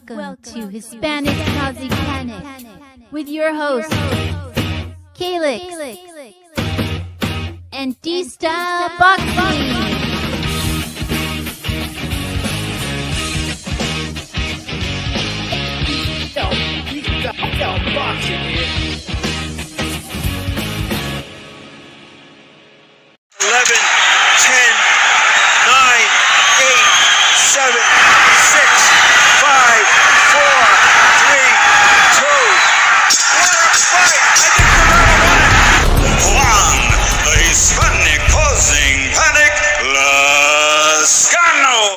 Welcome to Hispanic Causing Panic with your hosts, Calix and D-Style Boxing. Boxing here. 11, 10, 9, 8, 7, 6, 5, 4, 3, 2. What a fight! I think Thurman won it. Juan, the Hispanic causing panic, Lascano.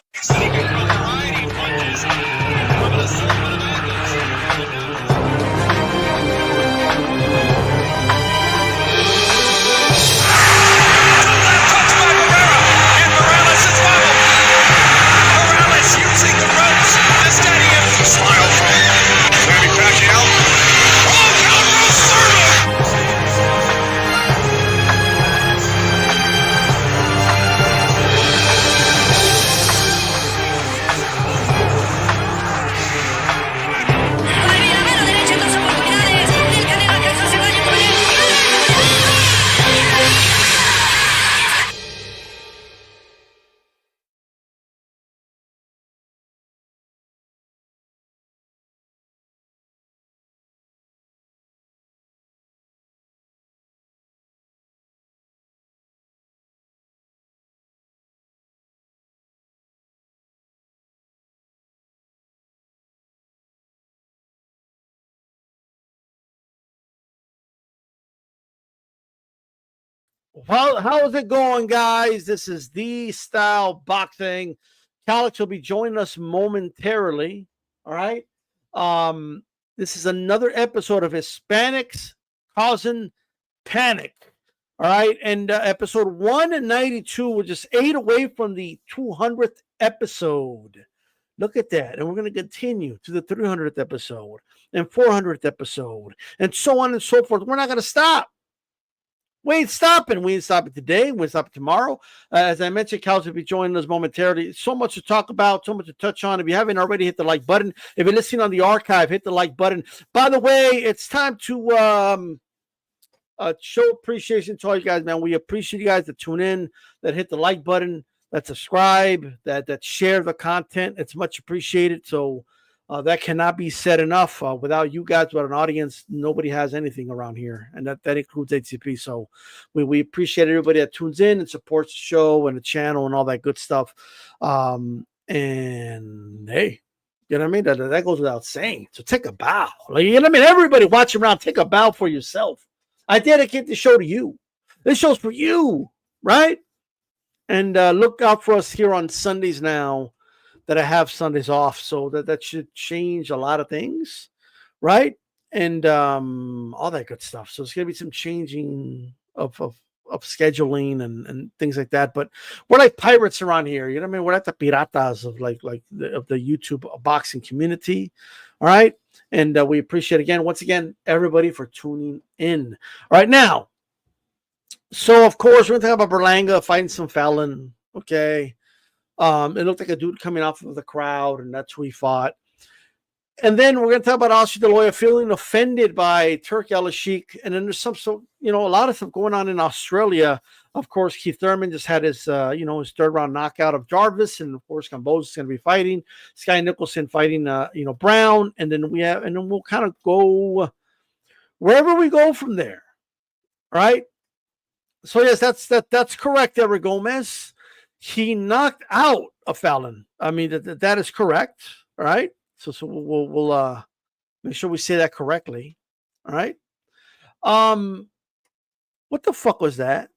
Well, how's it going, guys? This is the Style Boxing. Calix will be joining us momentarily. All right. This is another episode of Hispanics Causing Panic. All right. And episode 192, we're just 8 away from the 200th episode. Look at that. And we're going to continue to the 300th episode and 400th episode and so on and so forth. We're not going to stop. We ain't stopping. We ain't stopping today. We ain't stopping tomorrow. As I mentioned, Calix will be joining us momentarily. So much to talk about, so much to touch on. If you haven't already, hit the like button. If you're listening on the archive, hit the like button. By the way, it's time to show appreciation to all you guys, man. We appreciate you guys that tune in, that hit the like button, that subscribe, that share the content. It's much appreciated. So that cannot be said enough. Without you guys, without an audience, nobody has anything around here, and that includes HCP. So we appreciate everybody that tunes in and supports the show and the channel and all that good stuff. And hey, you know what I mean? That goes without saying. So take a bow. Like, you know what I mean? Everybody watching around, take a bow for yourself. I dedicate the show to you. This show's for you, right? And look out for us here on Sundays now. That I have Sundays off, so that should change a lot of things, right? And all that good stuff. So it's gonna be some changing of scheduling and things like that. But we're like pirates around here, you know what I mean? We're like the piratas of the YouTube boxing community, all right? And we appreciate once again everybody for tuning in. All right, now, so of course we're gonna talk about Berlanga fighting some felon, okay? It looked like a dude coming off of the crowd, and that's who he fought. And then we're going to talk about Oscar De La Hoya feeling offended by Turki Al-Sheikh. And then there's a lot of stuff going on in Australia. Of course, Keith Thurman just had his, his third round knockout of Jarvis, and of course, Gamboa is going to be fighting Sky Nicholson, fighting, Brown, and then we'll kind of go wherever we go from there. All right. So yes, that's correct, Edgar Gomez. He knocked out a felon. I mean, that is correct. All right. So we'll make sure we say that correctly. All right. What the fuck was that?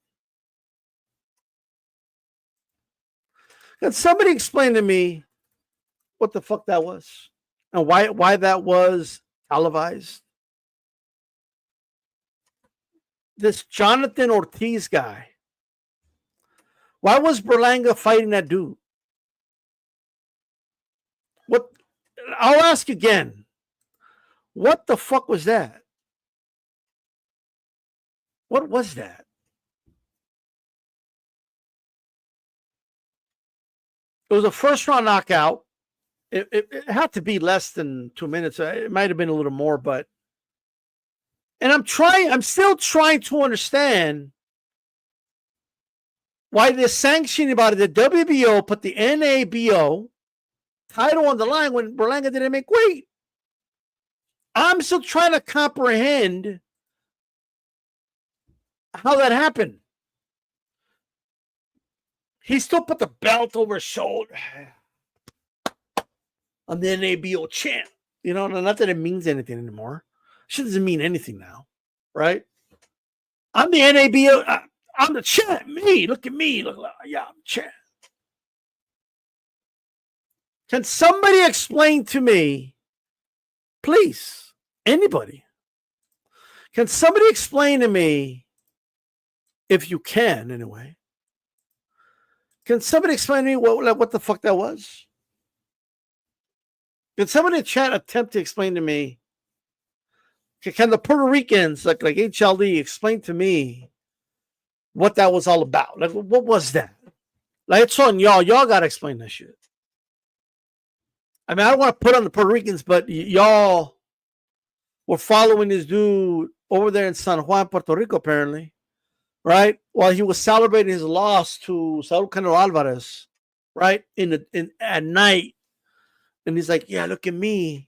Can somebody explain to me what the fuck that was and why that was televised? This Jonathan Ortiz guy. Why was Berlanga fighting that dude? What? I'll ask again. What the fuck was that? What was that? It was a first round knockout. It had to be less than 2 minutes. It might have been a little more, but. And I'm still trying to understand why they're sanctioning about it. The WBO put the NABO title on the line when Berlanga didn't make weight. I'm still trying to comprehend how that happened. He still put the belt over his shoulder. I'm the NABO champ. You know, not that it means anything anymore. Shit doesn't mean anything now, right? I'm the NABO. I'm the champ. Me, look at me. Look, yeah, I'm the champ. Can somebody explain to me, please, anybody? Can somebody explain to me, if you can, anyway? Can somebody explain to me what the fuck that was? Can somebody in chat attempt to explain to me? Can the Puerto Ricans, like HLD, explain to me what that was all about? Like, what was that? Like, it's on y'all. Y'all got to explain that shit. I mean, I don't want to put on the Puerto Ricans, but y'all were following this dude over there in San Juan, Puerto Rico, apparently, right? While he was celebrating his loss to Saul Canelo Alvarez, right? At night. And he's like, yeah, look at me.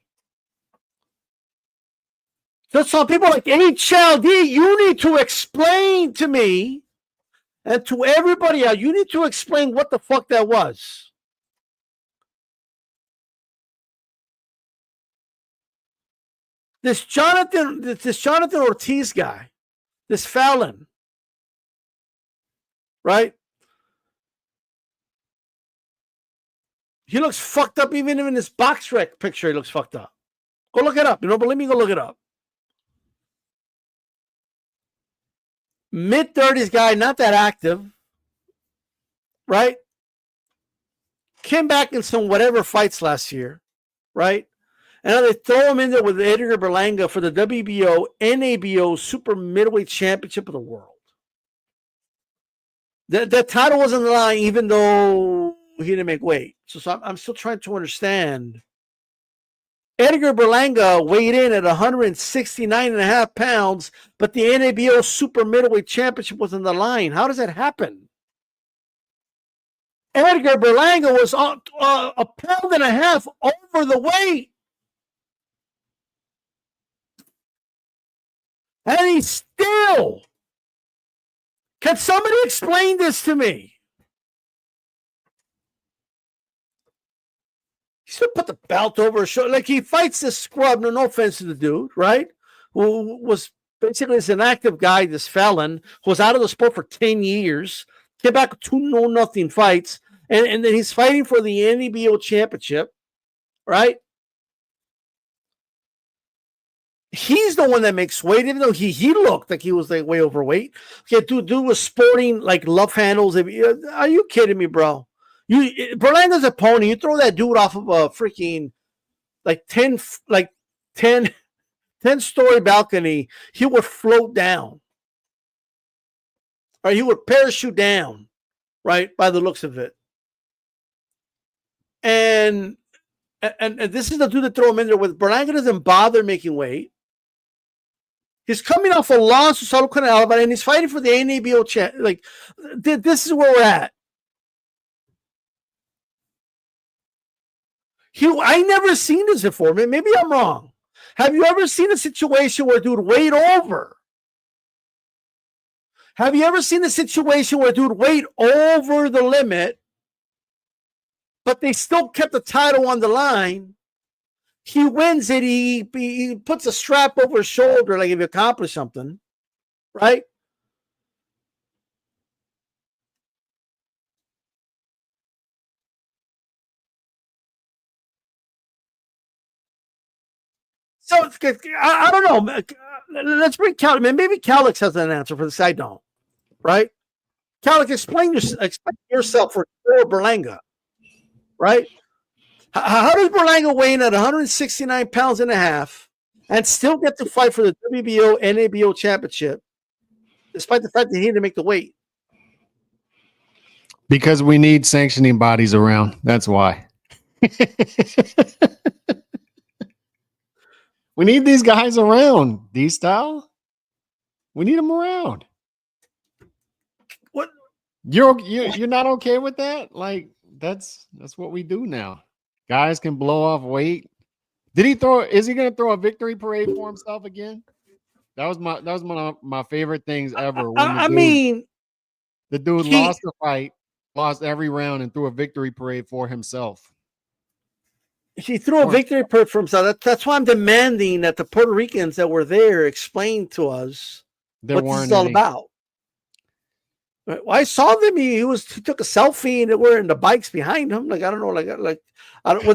So some people like HLD, you need to explain to me and to everybody else, you need to explain what the fuck that was. This Jonathan Ortiz guy, this felon, right? He looks fucked up even in this box rec picture. He looks fucked up. Go look it up. You don't believe me? Go look it up. Mid-30s guy, not that active, right? Came back in some whatever fights last year, right? And now they throw him in there with Edgar Berlanga for the WBO, NABO Super Middleweight Championship of the world. That title was on the line, even though he didn't make weight. So I'm still trying to understand. Edgar Berlanga weighed in at 169.5 pounds, but the NABO Super Middleweight Championship was on the line. How does that happen? Edgar Berlanga was a pound and a half over the weight. And he still. Can somebody explain this to me? He still put the belt over his shoulder. Like he fights this scrub, no offense to the dude, right? Who was basically this inactive guy, this felon, who was out of the sport for 10 years, came back with 2 no-nothing fights, and then he's fighting for the NABO championship, right? He's the one that makes weight, even though he looked like he was like way overweight. Okay, dude was sporting like love handles. Are you kidding me, bro? Berlanga's a pony. You throw that dude off of a freaking like 10-story balcony, he would float down. Or he would parachute down, right? By the looks of it. And this is the dude that throw him in there with. Berlanga doesn't bother making weight. He's coming off a loss to Saul Canelo Alvarez, and he's fighting for the NABO champ. Like, this is where we're at. I never seen this before. Maybe I'm wrong. Have you ever seen a situation where dude weighed over? Have you ever seen a situation where dude weighed over the limit, but they still kept the title on the line? He wins it. He puts a strap over his shoulder like if he accomplished something, right? So I don't know. Let's bring Cal. Maybe Calix has an answer for this. I don't. Right? Calix, explain yourself for Berlanga. Right? How does Berlanga weigh in at 169 pounds and a half and still get to fight for the WBO NABO championship, despite the fact that he didn't make the weight? Because we need sanctioning bodies around. That's why. We need these guys around, D-Style. We need them around. What? You're not okay with that? Like that's what we do now. Guys can blow off weight. Is he gonna throw a victory parade for himself again? That was one of my favorite things ever. When the dude lost the fight, lost every round, and threw a victory parade for himself. He threw a victory parade for himself. That's why I'm demanding that the Puerto Ricans that were there explain to us what this is all about. Well, I saw them. He took a selfie and they were in the bikes behind him. Like I don't know, like I don't.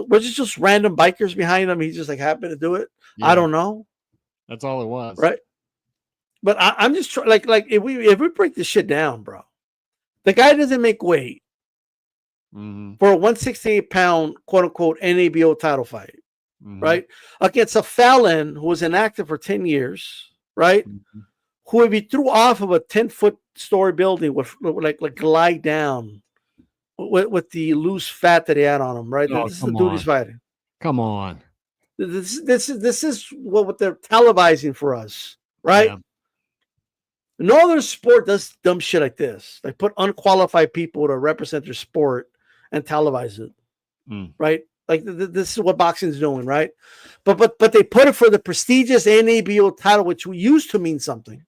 Was it just random bikers behind him? He just like happened to do it. Yeah. I don't know. That's all it was, right? But I'm just trying. Like if we break this shit down, bro, the guy doesn't make weight for a 168-pound quote unquote NABO title fight, right? Against a felon who was inactive for 10 years, right? Who if he threw off of a 10-foot story building would like glide down with the loose fat that he had on him, right? This is the dude he's fighting. Come on. This is what they're televising for us, right? Yeah. No other sport does dumb shit like this. They put unqualified people to represent their sport and televise it, right? Like this is what boxing is doing, right? But they put it for the prestigious NABO title, which used to mean something,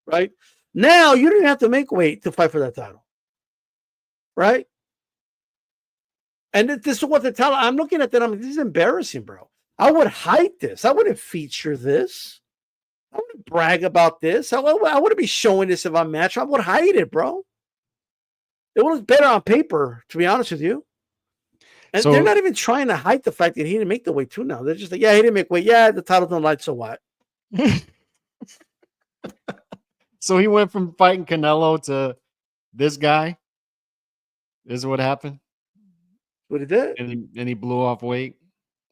right? Now you don't have to make weight to fight for that title, right? And this is what they're telling. I'm looking at that. I'm like, this is embarrassing, bro. I would hide this. I wouldn't feature this. I wouldn't brag about this. I wouldn't be showing this if I'm matched. I would hide it, bro. It was better on paper, to be honest with you. And they're not even trying to hide the fact that he didn't make the weight too now. They're just like, yeah, he didn't make weight. Yeah, the title don't lie, so what? So he went from fighting Canelo to this guy? This is what happened? What he did? And he blew off weight?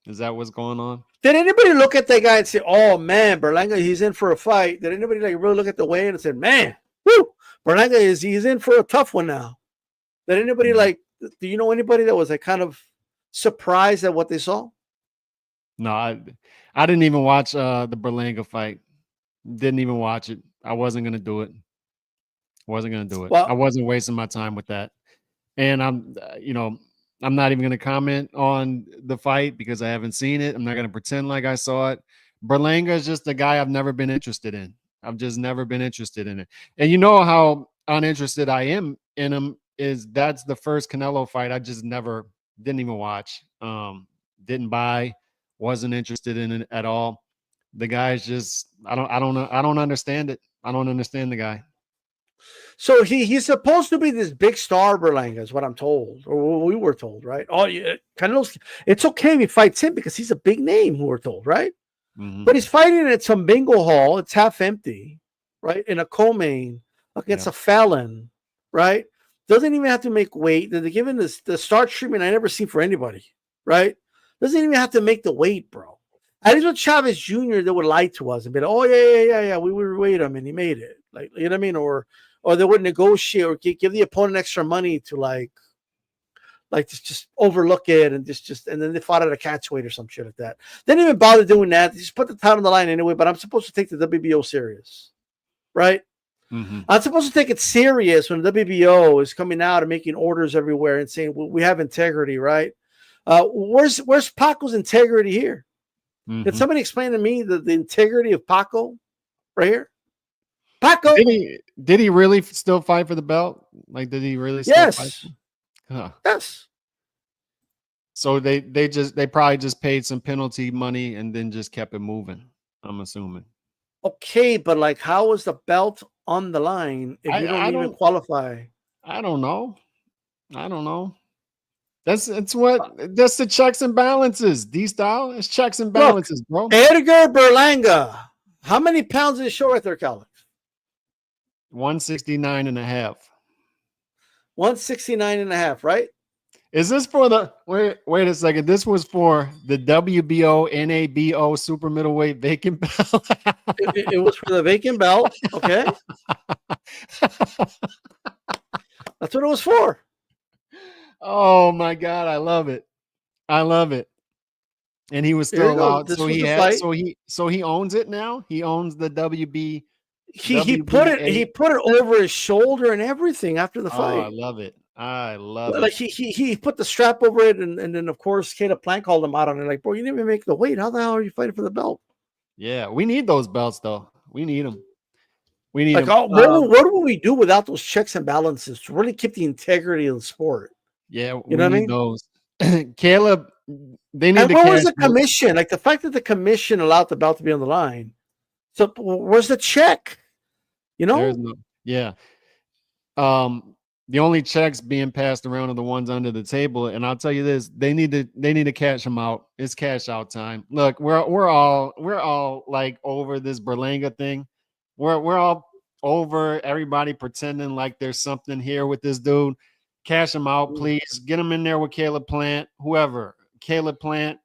Is that what's going on? Did anybody look at that guy and say, oh, man, Berlanga, he's in for a fight? Did anybody like really look at the weigh-in and say, man, whoo, Berlanga, he's in for a tough one now? Did anybody do you know anybody that was like kind of surprised at what they saw? No, I didn't even watch the Berlanga fight. Didn't even watch it. I wasn't gonna do it. Well, I wasn't wasting my time with that. And I'm not even gonna comment on the fight because I haven't seen it. I'm not gonna pretend like I saw it. Berlanga is just a guy I've never been interested in. I've just never been interested in it. And you know how uninterested I am in him is that's the first Canelo fight I just didn't even watch. Didn't buy, wasn't interested in it at all. The guy's just I don't understand it. I don't understand the guy. So he's supposed to be this big star, Berlanga, is what I'm told, or we were told, right? Oh, yeah, Canelo's. It's okay if he fights him because he's a big name, who we're told, right? But he's fighting at some bingo hall. It's half empty, right? In a co-main against a felon, right? Doesn't even have to make weight. They're giving the start treatment I never seen for anybody, right? Doesn't even have to make the weight, bro. At least with Chavez Jr., they would lie to us and be like, oh, yeah, we would weight him and he made it. Like, you know what I mean? Or they would negotiate or give the opponent extra money to like just overlook it and and then they fought at a catch weight or some shit like that. They didn't even bother doing that. They just put the title on the line anyway, but I'm supposed to take the WBO serious, right? I'm supposed to take it serious when the WBO is coming out and making orders everywhere and saying, well, we have integrity, right? Where's Paco's integrity here? Can somebody explain to me the integrity of Paco right here? Paco, did he really still fight for the belt? Like, did he really? Still fight? Yes. So they probably just paid some penalty money and then just kept it moving. I'm assuming. Okay, but like, how is the belt on the line if you don't even qualify? I don't know. That's the checks and balances. D-Style, it's checks and balances, bro. Edgar Berlanga. How many pounds is show right there, Calix? 169.5. 169.5, right? Is this for the wait a second? This was for the WBO NABO super middleweight vacant belt. it was for the vacant belt. Okay. That's what it was for. Oh my God, I love it. I love it. And he was There you still go. out. This So was he the had fight. so he owns it now. He owns the He put WBA. it over his shoulder and everything after the Oh, I fight. love it. I love Like it. he put the strap over it, and then of course Caleb Plant called him out on it. Like, bro, you didn't even make the weight. How the hell are you fighting for the belt? Yeah, we need those belts though. We need them. We need Like, them. what will we do without those checks and balances to really keep the integrity of the sport? Yeah, You we know what I need mean? those. Caleb, they need And to where was cash. the commission? Like the fact that the commission allowed the belt to be on the line. So where's the check? You There's know? no. Yeah. The only checks being passed around are the ones under the table, and I'll tell you this: they need to cash them out. It's cash out time. Look, we're all like over this Berlanga thing. We're all over everybody pretending like there's something here with this dude. Cash him out, please. Get him in there with Caleb Plant, Caleb Plant,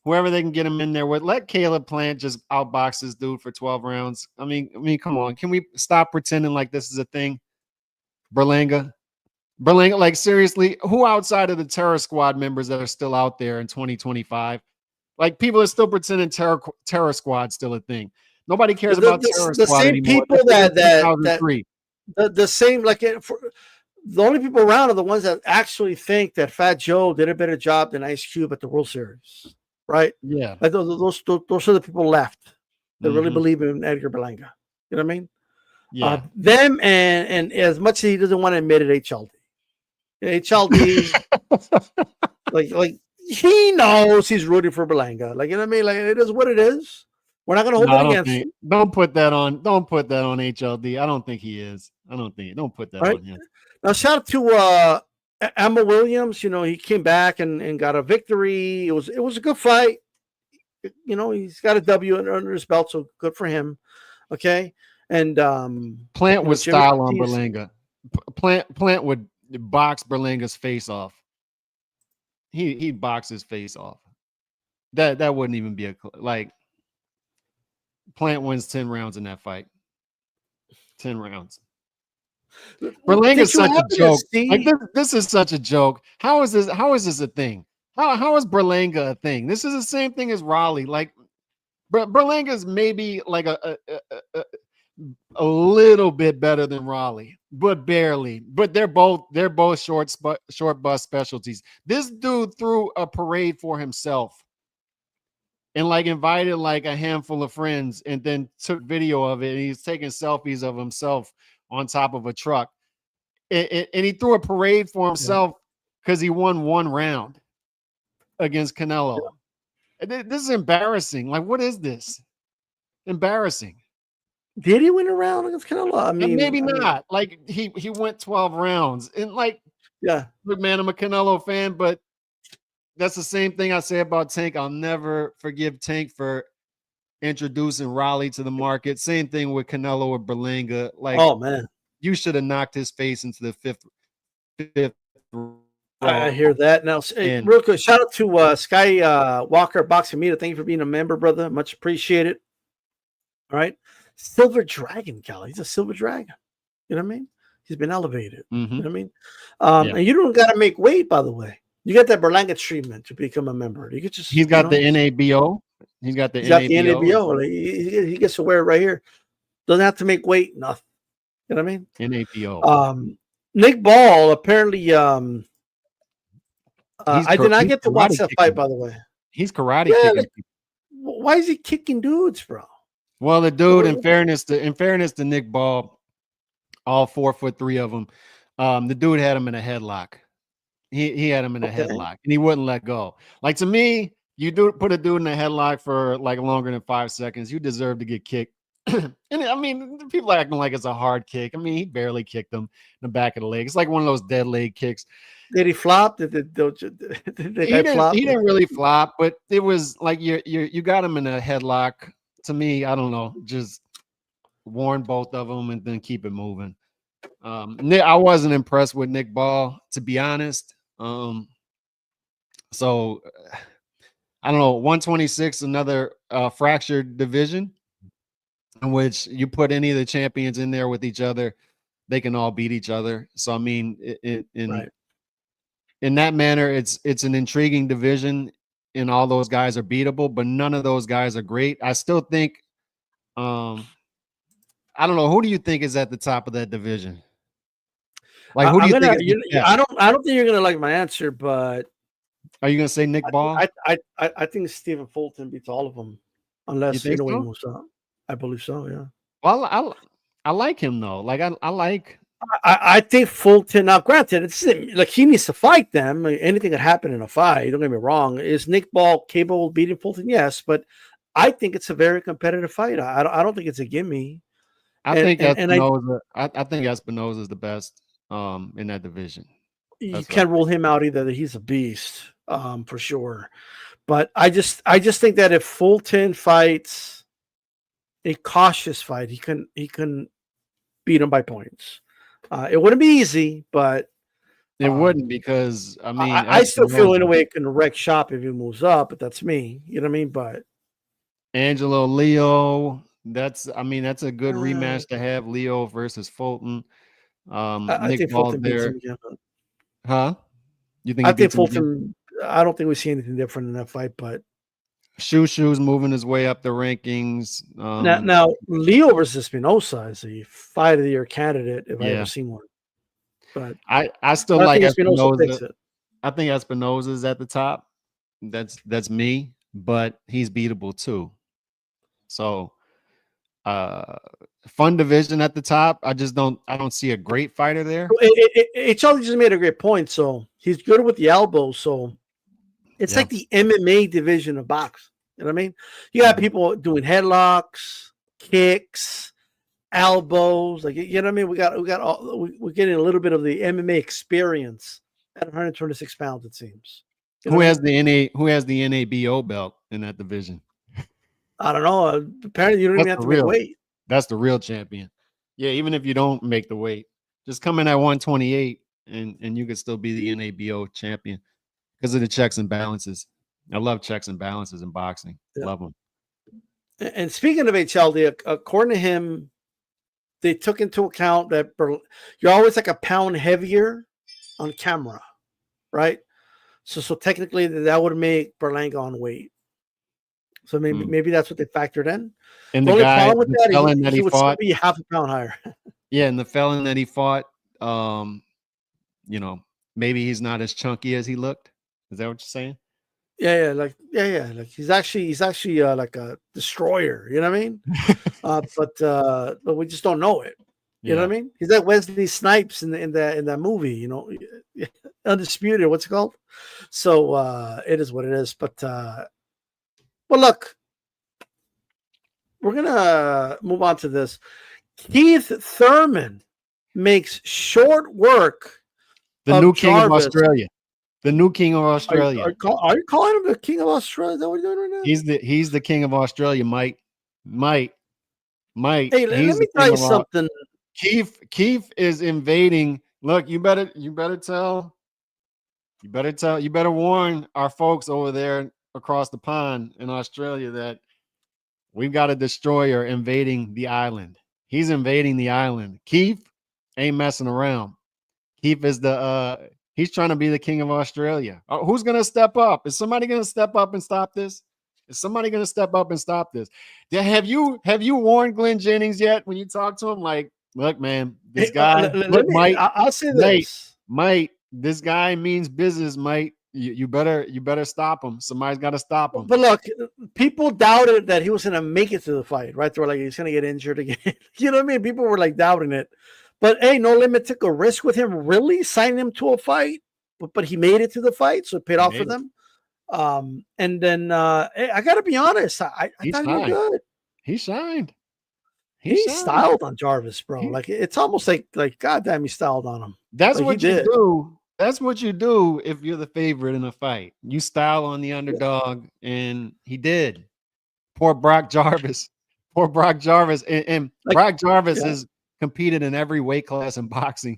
whoever they can get him in there with. Let Caleb Plant just outbox this dude for 12 rounds. I mean, come on. Can we stop pretending like this is a thing? Berlanga, like seriously, who outside of the terror squad members that are still out there in 2025? Like people are still pretending terror squad's still a thing. Nobody cares about terror The squad same anymore. people that 2003. the same like the only people around are the ones that actually think that Fat Joe did a better job than Ice Cube at the World Series, right? Yeah, Like those are the people left that really mm-hmm. believe in Edgar Berlanga. You know what I mean? Yeah, them and as much as he doesn't want to admit it, HLD, like he knows he's rooting for Berlanga. Like, you know what I mean? Like, it is what it is. We're not going to hold it against him. Don't put that on HLD. I don't think he is. Don't put that on him. Now, shout out to Emma Williams. You know, he came back and got a victory. It was a good fight. You know, he's got a W under his belt, so good for him. Okay. And Plant would style on Berlanga. Plant would box Berlanga's face off. He'd box his face off. That wouldn't even be like. Plant wins 10 rounds in that fight. 10 rounds. Berlanga's such a joke. Like this is such a joke. How is this a thing? How is Berlanga a thing? This is the same thing as Raleigh. Like Berlanga's maybe like a little bit better than Raleigh, but barely. But they're both short bus specialties. This dude threw a parade for himself and like invited like a handful of friends and then took video of it. And he's taking selfies of himself on top of a truck. And he threw a parade for himself because he won one round against Canelo. Yeah. This is embarrassing. Like, what is this? Embarrassing. Did he win a round against Canelo? I mean, maybe not. Like he went 12 rounds, and like, look, man, I'm a Canelo fan, but that's the same thing I say about Tank. I'll never forgive Tank for introducing Raleigh to the market. Same thing with Canelo or Berlanga. Like, oh man, you should have knocked his face into the fifth. I hear that now. Hey, real quick, shout out to Sky Walker Boxing Media. Thank you for being a member, brother. Much appreciated. All right. Silver Dragon, Kelly. He's a Silver Dragon. You know what I mean? He's been elevated. Mm-hmm. You know what I mean? And you don't got to make weight, by the way. You got that Berlanga treatment to become a member. You could just. He's got the NABO. He's got the NABO. He gets to wear it right here. Doesn't have to make weight. Nothing. You know what I mean? NABO. Nick Ball apparently. I did not get to watch that fight, by the way. He's karate kicking. Like, why is he kicking dudes, bro? Well, the dude, in fairness to Nick Ball, all 4'3" of them, the dude had him in a headlock. He had him in a headlock, and he wouldn't let go. Like, to me, you put a dude in a headlock for like longer than 5 seconds, you deserve to get kicked. And I mean, people are acting like it's a hard kick. I mean, he barely kicked him in the back of the leg. It's like one of those dead leg kicks. Did he flop? Did he didn't really flop, but it was like you got him in a headlock. To me, I don't know, just warn both of them and then keep it moving. I wasn't impressed with Nick Ball, to be honest. So I don't know, 126, another fractured division in which you put any of the champions in there with each other, they can all beat each other. So I mean, in that manner, it's an intriguing division, and all those guys are beatable, but none of those guys are great. I still think, I don't know, who do you think is at the top of that division? Like, who do I'm you gonna. think is the best? I don't think you're gonna like my answer, but Are you gonna say Nick Ball? I think Stephen Fulton beats all of them, You unless think he so? moves up. I believe so. Yeah. Well, I like him though. Like I like. I think Fulton. Now, granted, it's like he needs to fight them. Anything could happen in a fight. Don't get me wrong. Is Nick Ball capable of beating Fulton? Yes, but I think it's a very competitive fight. I don't think it's a gimme. I And think and, and I Espinoza. I think Espinoza is the best in that division. you That's what I can't rule him out either. He's a beast, for sure. But I just think that if Fulton fights a cautious fight, he can beat him by points. It wouldn't be easy, but It wouldn't, because I mean I still feel in a Espinoza, way it can wreck shop if he moves up, but that's me. You know what I mean? But Angelo Leo. That's a good uh, rematch to have, Leo versus Fulton. I Nick think Ball's Fulton beats there, him again. But huh? You think I he think beats him again? Fulton. I don't think we see anything different in that fight. But Shoe's moving his way up the rankings. now Leo versus Espinosa is a fight of the year candidate if I ever Yeah, seen one. But I still I like think Espinosa Espinoza. takes it. I think Espinoza's at the top. That's me, but he's beatable too. So, uh, fun division at the top. I don't see a great fighter there. Charlie just made a great point. So he's good with the elbow. So it's Yeah. like the MMA division of box. You know what I mean? You got people doing headlocks, kicks, elbows. Like, you know what I mean? We're getting a little bit of the MMA experience at 126 pounds. It seems. You know Who what I has mean? the NABO belt in that division? I don't know. Apparently, you don't even That's have the to make real. weight. That's the real champion. Yeah, even if you don't make the weight, just come in at 128 and you could still be the NABO champion because of the checks and balances. I love checks and balances in boxing. Yeah. Love them. And speaking of HLD, according to him, they took into account that you're always like a pound heavier on camera, right? So technically that would make Berlanga on weight. So maybe that's what they factored in. And The only problem with the that, felon that he he would still fought, be half a pound higher. yeah, and the felon that he fought, you know, maybe he's not as chunky as he looked. Is that what you're saying? Yeah, like he's actually like a destroyer. You know what I mean? But we just don't know it. You know Yeah. what I mean? He's like Wesley Snipes in that movie. You know, Undisputed. What's it called? So it is what it is. But well, look, we're gonna move on to this. Keith Thurman makes short work The of new king of Jarvis. Australia. The new king of Australia. Are you calling him the king of Australia? Is that what you're doing right now? He's the king of Australia, Mike. Hey, let He's me the tell king you of something. Keith is invading. Look, you better warn our folks over there across the pond in Australia that we've got a destroyer invading the island. He's invading the island. Keith ain't messing around. Keith is he's trying to be the king of Australia. Who's gonna step up? Is somebody gonna step up and stop this? Is somebody gonna step up and stop this? Have you warned Glenn Jennings yet when you talk to him? Like, look, man, this guy, I'll say this. this guy means business, mate. You better stop him. Somebody's got to stop him. But look, people doubted that he was going to make it to the fight, right? They were like, he's going to get injured again. You know what I mean? People were like doubting it. But hey, No Limit took a risk with him, really signing him to a fight. But he made it to the fight, so it paid off for them. And then hey, I got to be honest, I thought he looked good. He shined. He styled on Jarvis, bro. Like it's almost like goddamn, he styled on him. That's like what you do. That's what you do if you're the favorite in a fight. You style on the underdog, and he did. Poor Brock Jarvis. And like, Brock Jarvis has competed in every weight class in boxing.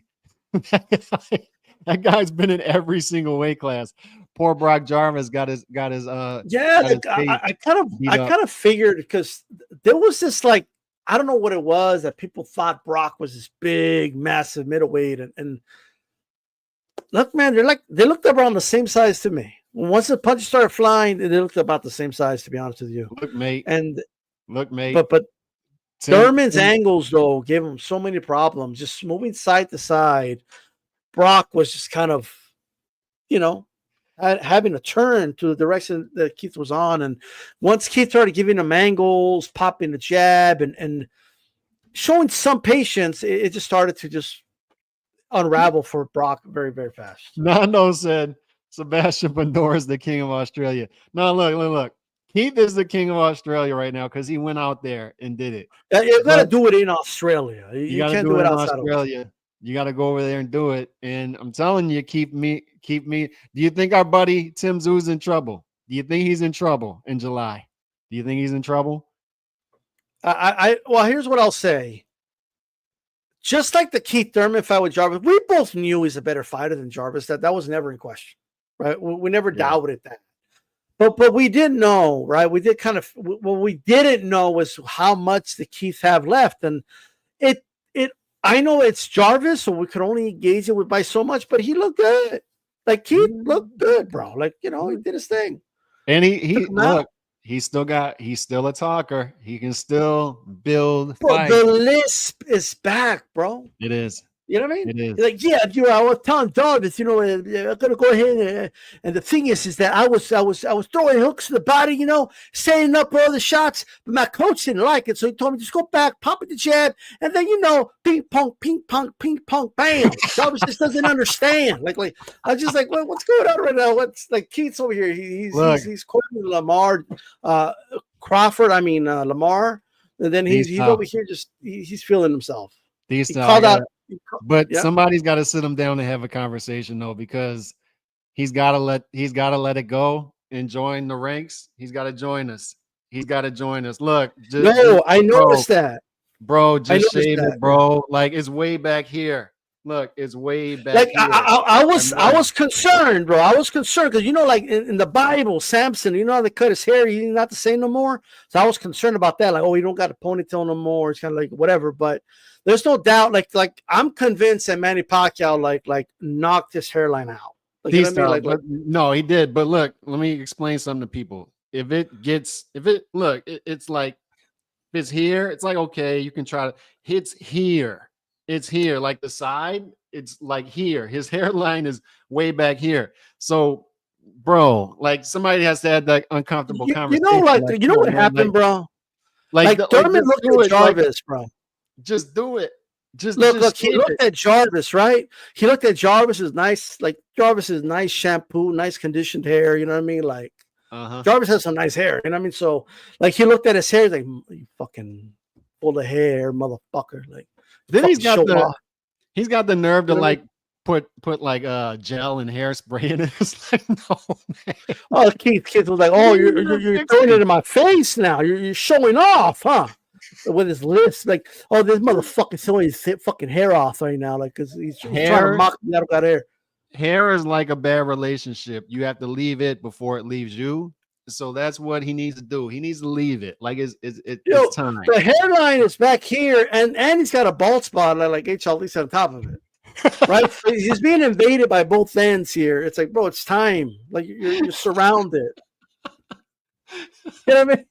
That guy's been in every single weight class. Poor Brock Jarvis got his I kind of figured, because there was this, like, I don't know what it was, that people thought Brock was this big, massive middleweight, and look, man, they looked around the same size to me. Once the punches started flying, they looked about the same size, to be honest with you. Look, mate. And look, mate. But Thurman's angles though gave him so many problems. Just moving side to side, Brock was just kind of, having a turn to the direction that Keith was on. And once Keith started giving him angles, popping the jab, and showing some patience, it just started to just unravel for Brock very, very fast. Nando said Sebastian Pandora is the king of Australia. No, look. Keith is the king of Australia right now because he went out there and did it. You got to do it in Australia. You can't do it outside Australia. You got to go over there and do it. And I'm telling you, keep me. Do you think our buddy Tim Tszyu is in trouble? Do you think he's in trouble in July? Do you think he's in trouble? Well, here's what I'll say. Just like the Keith Thurman fight with Jarvis, we both knew he's a better fighter than Jarvis. That was never in question, right? We never doubted that. But we didn't know, right? We did kind of what we didn't know was how much the Keith have left, and it. I know it's Jarvis, so we could only engage it with by so much, but he looked good. Like Keith looked good, bro. Like he did his thing, and he's still a talker. He can still build. Bro, the lisp is back, bro. It is. You know what I mean? It is. Like, I was telling Jarvis, I'm gonna go ahead and the thing is that I was throwing hooks to the body, setting up all the shots, but my coach didn't like it, so he told me just go back, pop it the jab, and then ping pong, bam. Jarvis just doesn't understand. Like I was just like, what's going on right now? What's like Keith's over here? He's quoting Lamar Crawford. Lamar, and then he's over here just he's feeling himself. He called out. But somebody's got to sit him down and have a conversation though, because he's got to let it go and join the ranks. He's got to join us. Look, I noticed that, bro. Just shave it, bro. Like it's way back here. Look, it's way back. Like here. I was concerned, bro. I was concerned because like in the Bible, Samson, how they cut his hair, he's not the same no more. So I was concerned about that. Like, he don't got a ponytail no more. It's kind of like whatever, but. There's no doubt, like I'm convinced that Manny Pacquiao like knocked his hairline out. No, he did. But look, let me explain something to people. It's like if it's here, it's like okay, you can try to. It's here, like the side. It's like here. His hairline is way back here. So, bro, like somebody has to have that uncomfortable conversation. You know what happened, bro? Like Thurman looked at Jarvis, bro. Just do it. Look. He looked at Jarvis, right? He looked at Jarvis's nice shampoo, nice conditioned hair. You know what I mean? Like, Jarvis has some nice hair. You know what I mean? So, like, he looked at his hair, like, you fucking full of hair, motherfucker. Like, then he's got the nerve to like put like gel and hairspray in it. It's like, no, man. Oh, Keith was like, you're throwing it in my face now. You're showing off, huh? With his lips, like, this motherfucker throwing his fucking hair off right now, like, because he's trying to mock me out of that hair. Hair is like a bad relationship. You have to leave it before it leaves you. So that's what he needs to do. He needs to leave it. Like it's time. The hairline is back here, and he's got a bald spot like HLD's on top of it. Right? He's being invaded by both ends here. It's like, bro, it's time. Like you're surrounded. You know what I mean?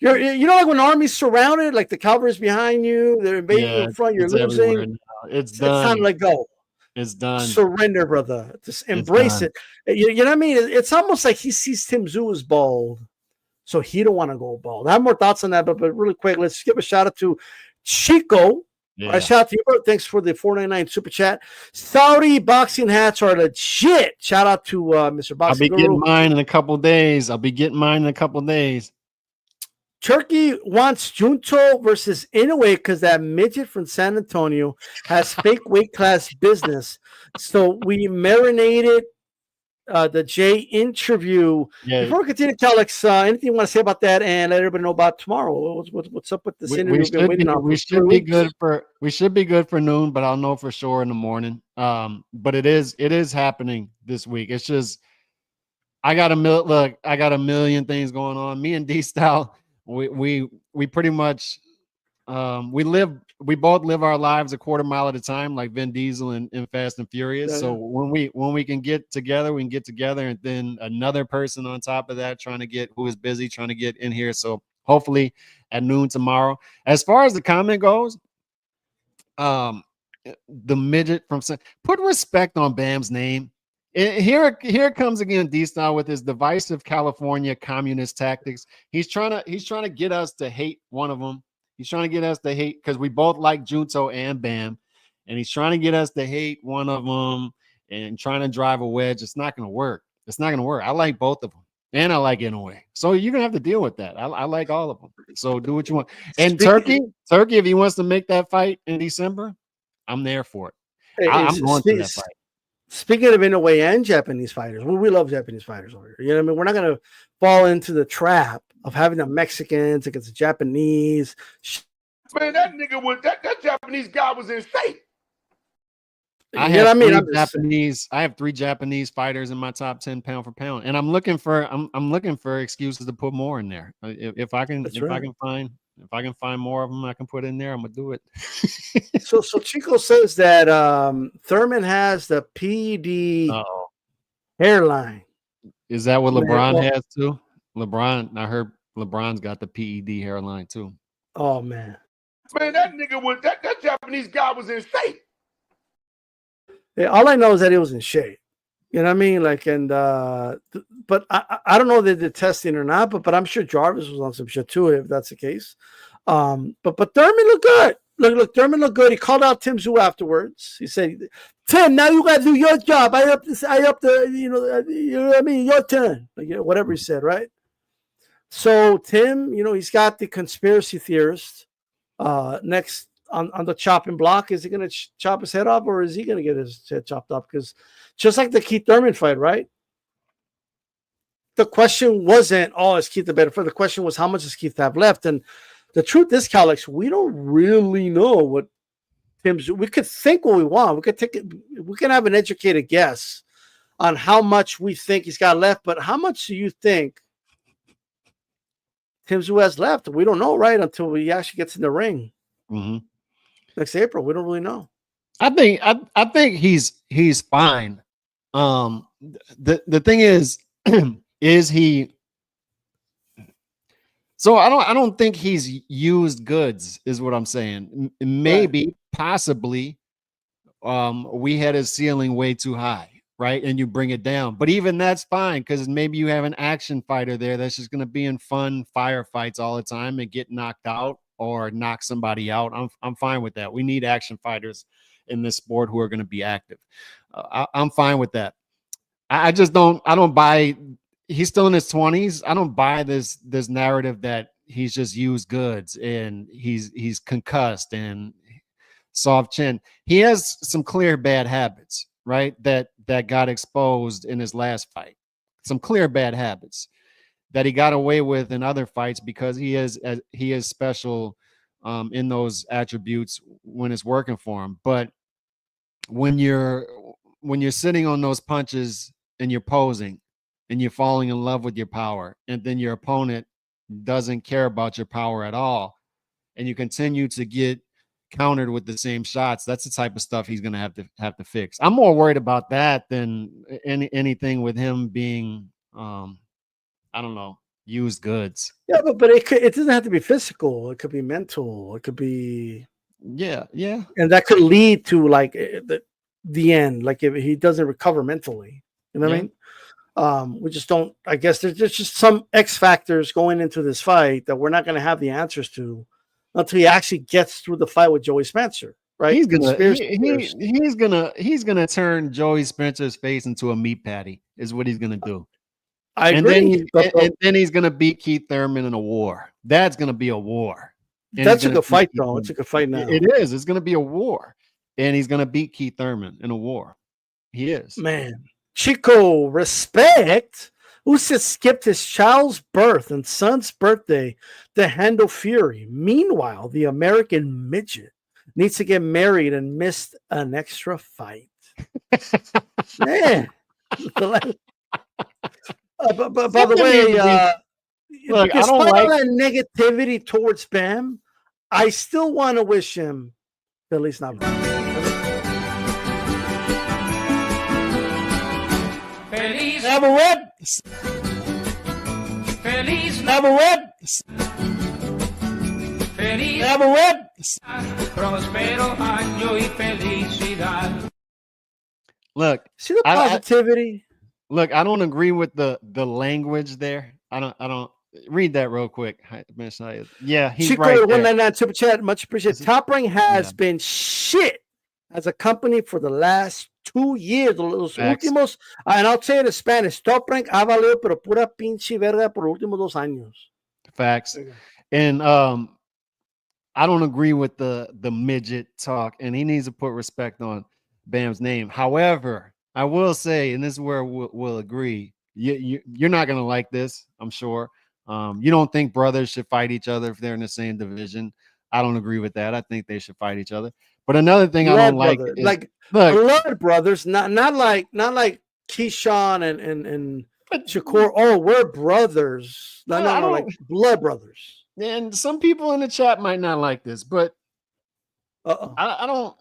Like when army's surrounded, like the cavalry's behind you, they're invading in front, you're losing. It's done. It's time to let go. It's done. Surrender, brother. Just embrace it. You know what I mean? It's almost like he sees Tim Tszyu as bald, so he don't want to go bald. I have more thoughts on that, but really quick, let's give a shout out to Chico. Yeah. Shout out to you, bro. Thanks for the $4.99 super chat. Saudi boxing hats are legit. Shout out to Mr. Boxing I'll be getting mine in a couple days. Turkey wants Junto versus Inoue because that midget from San Antonio has fake weight class business. So we marinated the Jay interview. Yeah. Before we continue, Alex, anything you want to say about that and let everybody know about tomorrow? What's up with this interview? We should be good for noon, but I'll know for sure in the morning. But it is happening this week. It's just I got a million things going on. Me and D Style. We pretty much we live we both live our lives a quarter mile at a time, like Vin Diesel and Fast and Furious. So when we can get together, we can get together, and then another person on top of that who is busy trying to get in here. So hopefully at noon tomorrow. As far as the comment goes, the midget from put respect on Bam's name. Here it comes again, D-Style, with his divisive California communist tactics. He's trying to get us to hate one of them. He's trying to get us to hate because we both like Junto and Bam, and he's trying to get us to hate one of them and trying to drive a wedge. It's not going to work. It's not going to work. I like both of them, and I like Inoue. So you're gonna have to deal with that. I like all of them. So do what you want. And Turkey, if he wants to make that fight in December, I'm there for it. I'm going to that fight. Speaking of Inoue and Japanese fighters, we love Japanese fighters over here. You know what I mean? We're not going to fall into the trap of having the Mexicans against the Japanese. Man, that nigga was that Japanese guy was in shape. I have 3 Japanese fighters in my top 10 pound for pound, and I'm looking for excuses to put more in there. If I can find more of them, I can put in there. I'm gonna do it. so Chico says that Thurman has the PED hairline. Is that what LeBron has too? I heard LeBron's got the PED hairline too. Oh man, that nigga was that Japanese guy was in shape. Yeah, all I know is that he was in shape. You know what I mean? Like, and but I don't know if they did testing or not, but I'm sure Jarvis was on some shit too, if that's the case. But Thurman looked good. Look, Thurman looked good. He called out Tim Tszyu afterwards. He said, "Tim, now you gotta do your job. I up the you know what I mean, your turn." Like, you know, whatever he said, right? So Tim, you know, he's got the conspiracy theorist next on the chopping block. Is he going to chop his head off, or is he going to get his head chopped off? Because just like the Keith Thurman fight, right? The question wasn't, is Keith the better fighter? The question was, how much does Keith have left? And the truth is, Calix, we don't really know what Tim's. We could think what we want. We can have an educated guess on how much we think he's got left, but how much do you think Tim Tszyu has left? We don't know, right? Until he actually gets in the ring. Mm-hmm. Next April, we don't really know. I think he's fine. The thing is he? So I don't think he's used goods, is what I'm saying. Maybe, possibly, we had his ceiling way too high, right? And you bring it down. But even that's fine, because maybe you have an action fighter there that's just going to be in fun firefights all the time and get knocked out or knock somebody out. I'm fine with that. We need action fighters in this sport who are going to be active. I'm fine with that. I don't buy. He's still in his 20s. I don't buy this narrative that he's just used goods and he's concussed and soft chin. He has some clear bad habits, right? That got exposed in his last fight. Some clear bad habits that he got away with in other fights because he is special in those attributes when it's working for him. But when you're sitting on those punches and you're posing and you're falling in love with your power, and then your opponent doesn't care about your power at all, and you continue to get countered with the same shots, that's the type of stuff he's going to have to fix. I'm more worried about that than anything with him being I don't know, used goods. Yeah, but it doesn't have to be physical. It could be mental. It could be yeah, and that could lead to like the end. Like if he doesn't recover mentally, you know what I mean? We just don't. I guess there's just some X factors going into this fight that we're not going to have the answers to until he actually gets through the fight with Joey Spencer. Right? He's gonna turn Joey Spencer's face into a meat patty. Is what he's gonna do. I agree. And then he's going to beat Keith Thurman in a war. That's going to be a war. And that's a good fight, though. It's a good fight now. It is. It's going to be a war. And he's going to beat Keith Thurman in a war. He is. Man. Chico, respect. Usyk skipped his child's birth and son's birthday to handle Fury. Meanwhile, the American midget needs to get married and missed an extra fight. Man. But by the way, look, despite all that negativity towards Bam, I still want to wish him Feliz Navidad. Feliz Navidad. Feliz Navidad. Feliz Navidad. Prospero año y felicidad. Look, see the positivity. Look, I don't agree with the language there. I don't read that real quick. Yeah, he's Chico right there. 199 super chat, much appreciated. Top Rank has been shit as a company for the last 2 years. Los últimos, and I'll say it in Spanish. Top Rank ha valido, pero pura pinche verga por los últimos 2 años. Facts. And I don't agree with the midget talk, and he needs to put respect on Bam's name. However, I will say, and this is where we'll agree, you're not going to like this, I'm sure. You don't think brothers should fight each other if they're in the same division. I don't agree with that. I think they should fight each other. But another thing I don't like is, like blood brothers, not like Keyshawn and Shakur. Oh, we're brothers. No, like blood brothers. And some people in the chat might not like this, but I don't.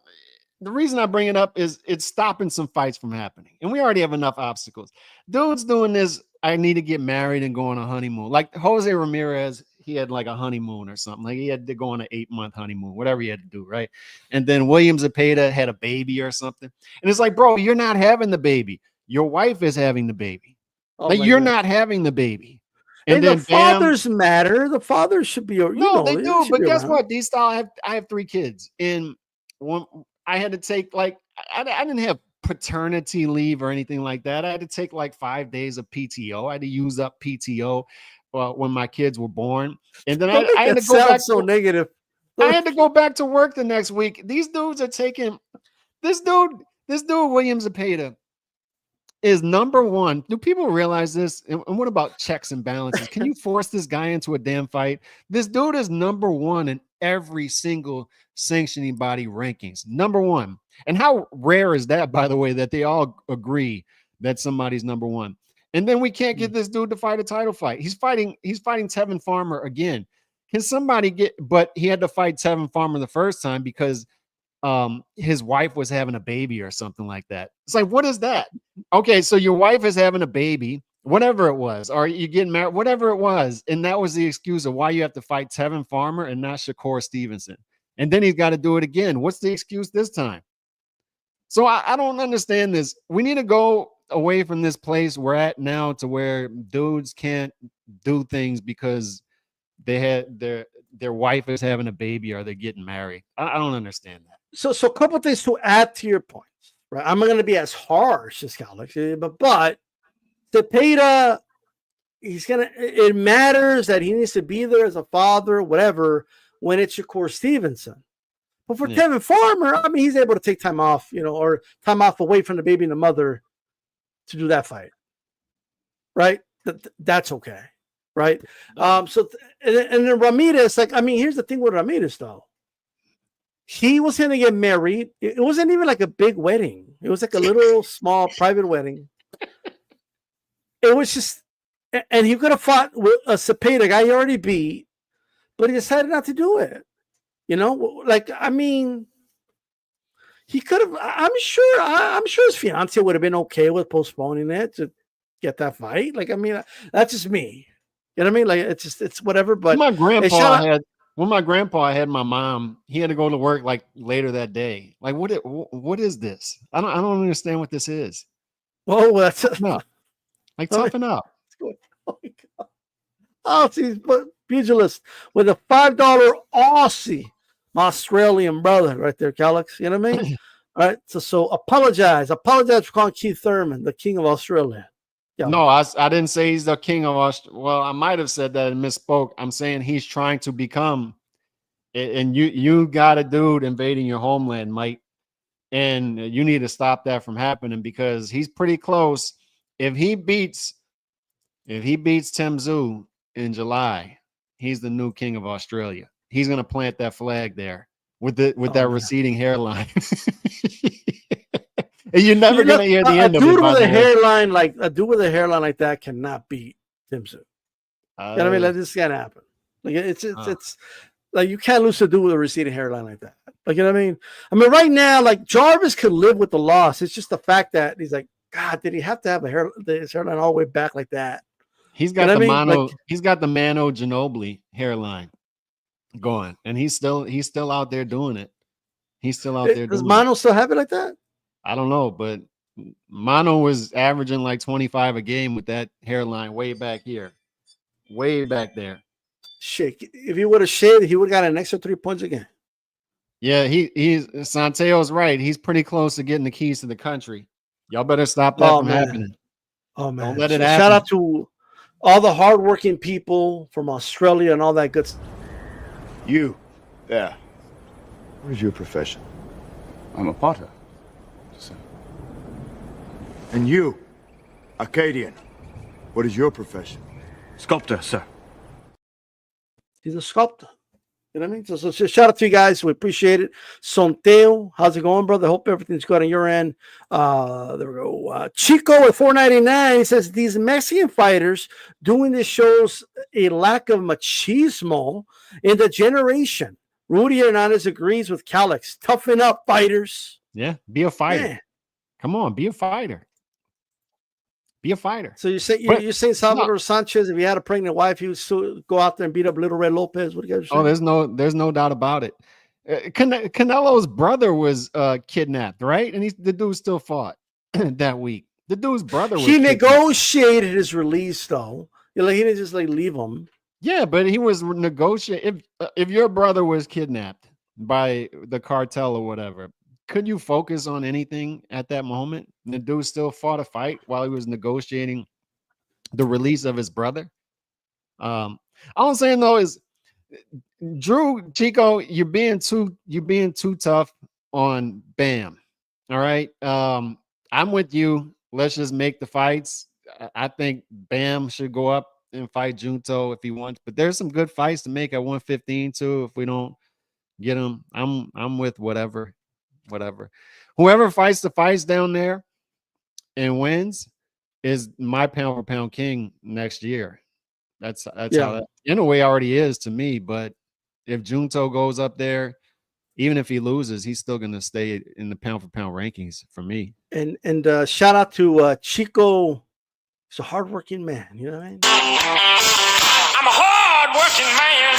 The reason I bring it up is it's stopping some fights from happening, and we already have enough obstacles. Dudes doing this, I need to get married and go on a honeymoon. Like Jose Ramirez, he had like a honeymoon or something. Like he had to go on an 8-month honeymoon, whatever he had to do, right? And then William Zepeda had a baby or something. And it's like, bro, you're not having the baby. Your wife is having the baby. Like you're not having the baby. And then the fathers matter. The fathers should be. They do. But guess what? I have 3 kids, and one I had to take like I didn't have paternity leave or anything like that. I had to take like 5 days of PTO. I had to use up PTO when my kids were born, and then I had to go back. So negative. I had to go back to work the next week. These dudes are taking this dude William Zepeda is number 1. Do people realize this? And what about checks and balances? Can you force this guy into a damn fight? This dude is number 1 in every single sanctioning body rankings. Number 1. And how rare is that, by the way, that they all agree that somebody's number 1? And then we can't get this dude to fight a title fight. He's fighting Tevin Farmer again. Can somebody but he had to fight Tevin Farmer the first time because his wife was having a baby or something like that. It's like, what is that? Okay, so your wife is having a baby, whatever it was, or you getting married, whatever it was, and that was the excuse of why you have to fight Tevin Farmer and not Shakur Stevenson. And then he's got to do it again. What's the excuse this time? So I don't understand this. We need to go away from this place we're at now to where dudes can't do things because they had their wife is having a baby or they're getting married. I don't understand that. So a couple of things to add to your points, right? I'm not going to be as harsh as Alex, but Zepeda, it matters that he needs to be there as a father, whatever, when it's Shakur Stevenson. But for Tevin Farmer, I mean, he's able to take time off, or time off away from the baby and the mother to do that fight, right? That's okay, right? And then Ramirez, here's the thing with Ramirez, though. He was going to get married. It wasn't even like a big wedding. It was like a little small private wedding. It was just, and he could have fought with a Zepeda, guy he already beat, but he decided not to do it. He could have. I'm sure his fiance would have been okay with postponing it to get that fight. That's just me. You know what I mean? Like it's whatever. But my grandpa had my mom, he had to go to work like later that day. Like what is this? I don't understand what this is. Oh, that's no. Like toughen up. Oh my God. Oh, see, pugilist with a $5 Aussie, my Australian brother right there, Calix. You know what I mean? All right. So apologize for calling Keith Thurman the king of Australia. No, I didn't say he's the king of Australia. Well, I might have said that and misspoke. I'm saying he's trying to become, and you got a dude invading your homeland, Mike, and you need to stop that from happening because he's pretty close. If he beats Tim Tszyu in July, he's the new king of Australia. He's gonna plant that flag there with that receding hairline. And you're never gonna hear the end of it. A dude with a hairline like that cannot beat Tim Tszyu. You know what I mean? Like, this can't happen. Like it's Like you can't lose to do with a receding hairline like that. Like, you know what I mean? I mean, right now, like Jarvis could live with the loss. It's just the fact that he's like, God, did he have to have his hairline all the way back like that? He's got he's got the Mano Ginobili hairline going, and he's still out there doing it. He's still out there. Does Mano still have it like that? I don't know, but Mano was averaging like 25 a game with that hairline way back here, way back there. Shit, if he would have shaved, he would have got an extra 3 points again. Yeah, he's Santeo's right. He's pretty close to getting the keys to the country. Y'all better stop that from happening. Oh man, don't let it happen. Shout out to all the hardworking people from Australia and all that good stuff. You, there. What is your profession? I'm a potter, sir. And you, Acadian. What is your profession? Sculptor, sir. He's a sculptor. You know what I mean? So shout out to you guys. We appreciate it. Sonteo, how's it going, brother? Hope everything's good on your end. There we go. Chico at $4.99. He says these Mexican fighters doing this shows a lack of machismo in the generation. Rudy Hernandez agrees with Calix. Toughen up, fighters. Yeah, be a fighter. Man. Come on, be a fighter. Be a fighter. So you're saying Salvador Sanchez, if he had a pregnant wife, he would still go out there and beat up Little Red Lopez? What do you guys say? Oh, there's no doubt about it. Canelo's brother was kidnapped, right? And the dude still fought that week. The dude's brother was negotiated his release, though. He didn't just leave him. Yeah, but he was negotiating. If your brother was kidnapped by the cartel or whatever, could you focus on anything at that moment? The dude still fought a fight while he was negotiating the release of his brother. All I'm saying though is, Drew Chico, you're being too tough on Bam. All right, I'm with you. Let's just make the fights. I think Bam should go up and fight Junto if he wants, but there's some good fights to make at 115 too. If we don't get him, I'm with whatever. Whoever fights the fights down there and wins is my pound for pound king next year. That's how that in a way already is to me. But if Junto goes up there, even if he loses, he's still going to stay in the pound for pound rankings for me. And shout out to Chico. He's a hardworking man. You know what I mean? I'm a hard-working man.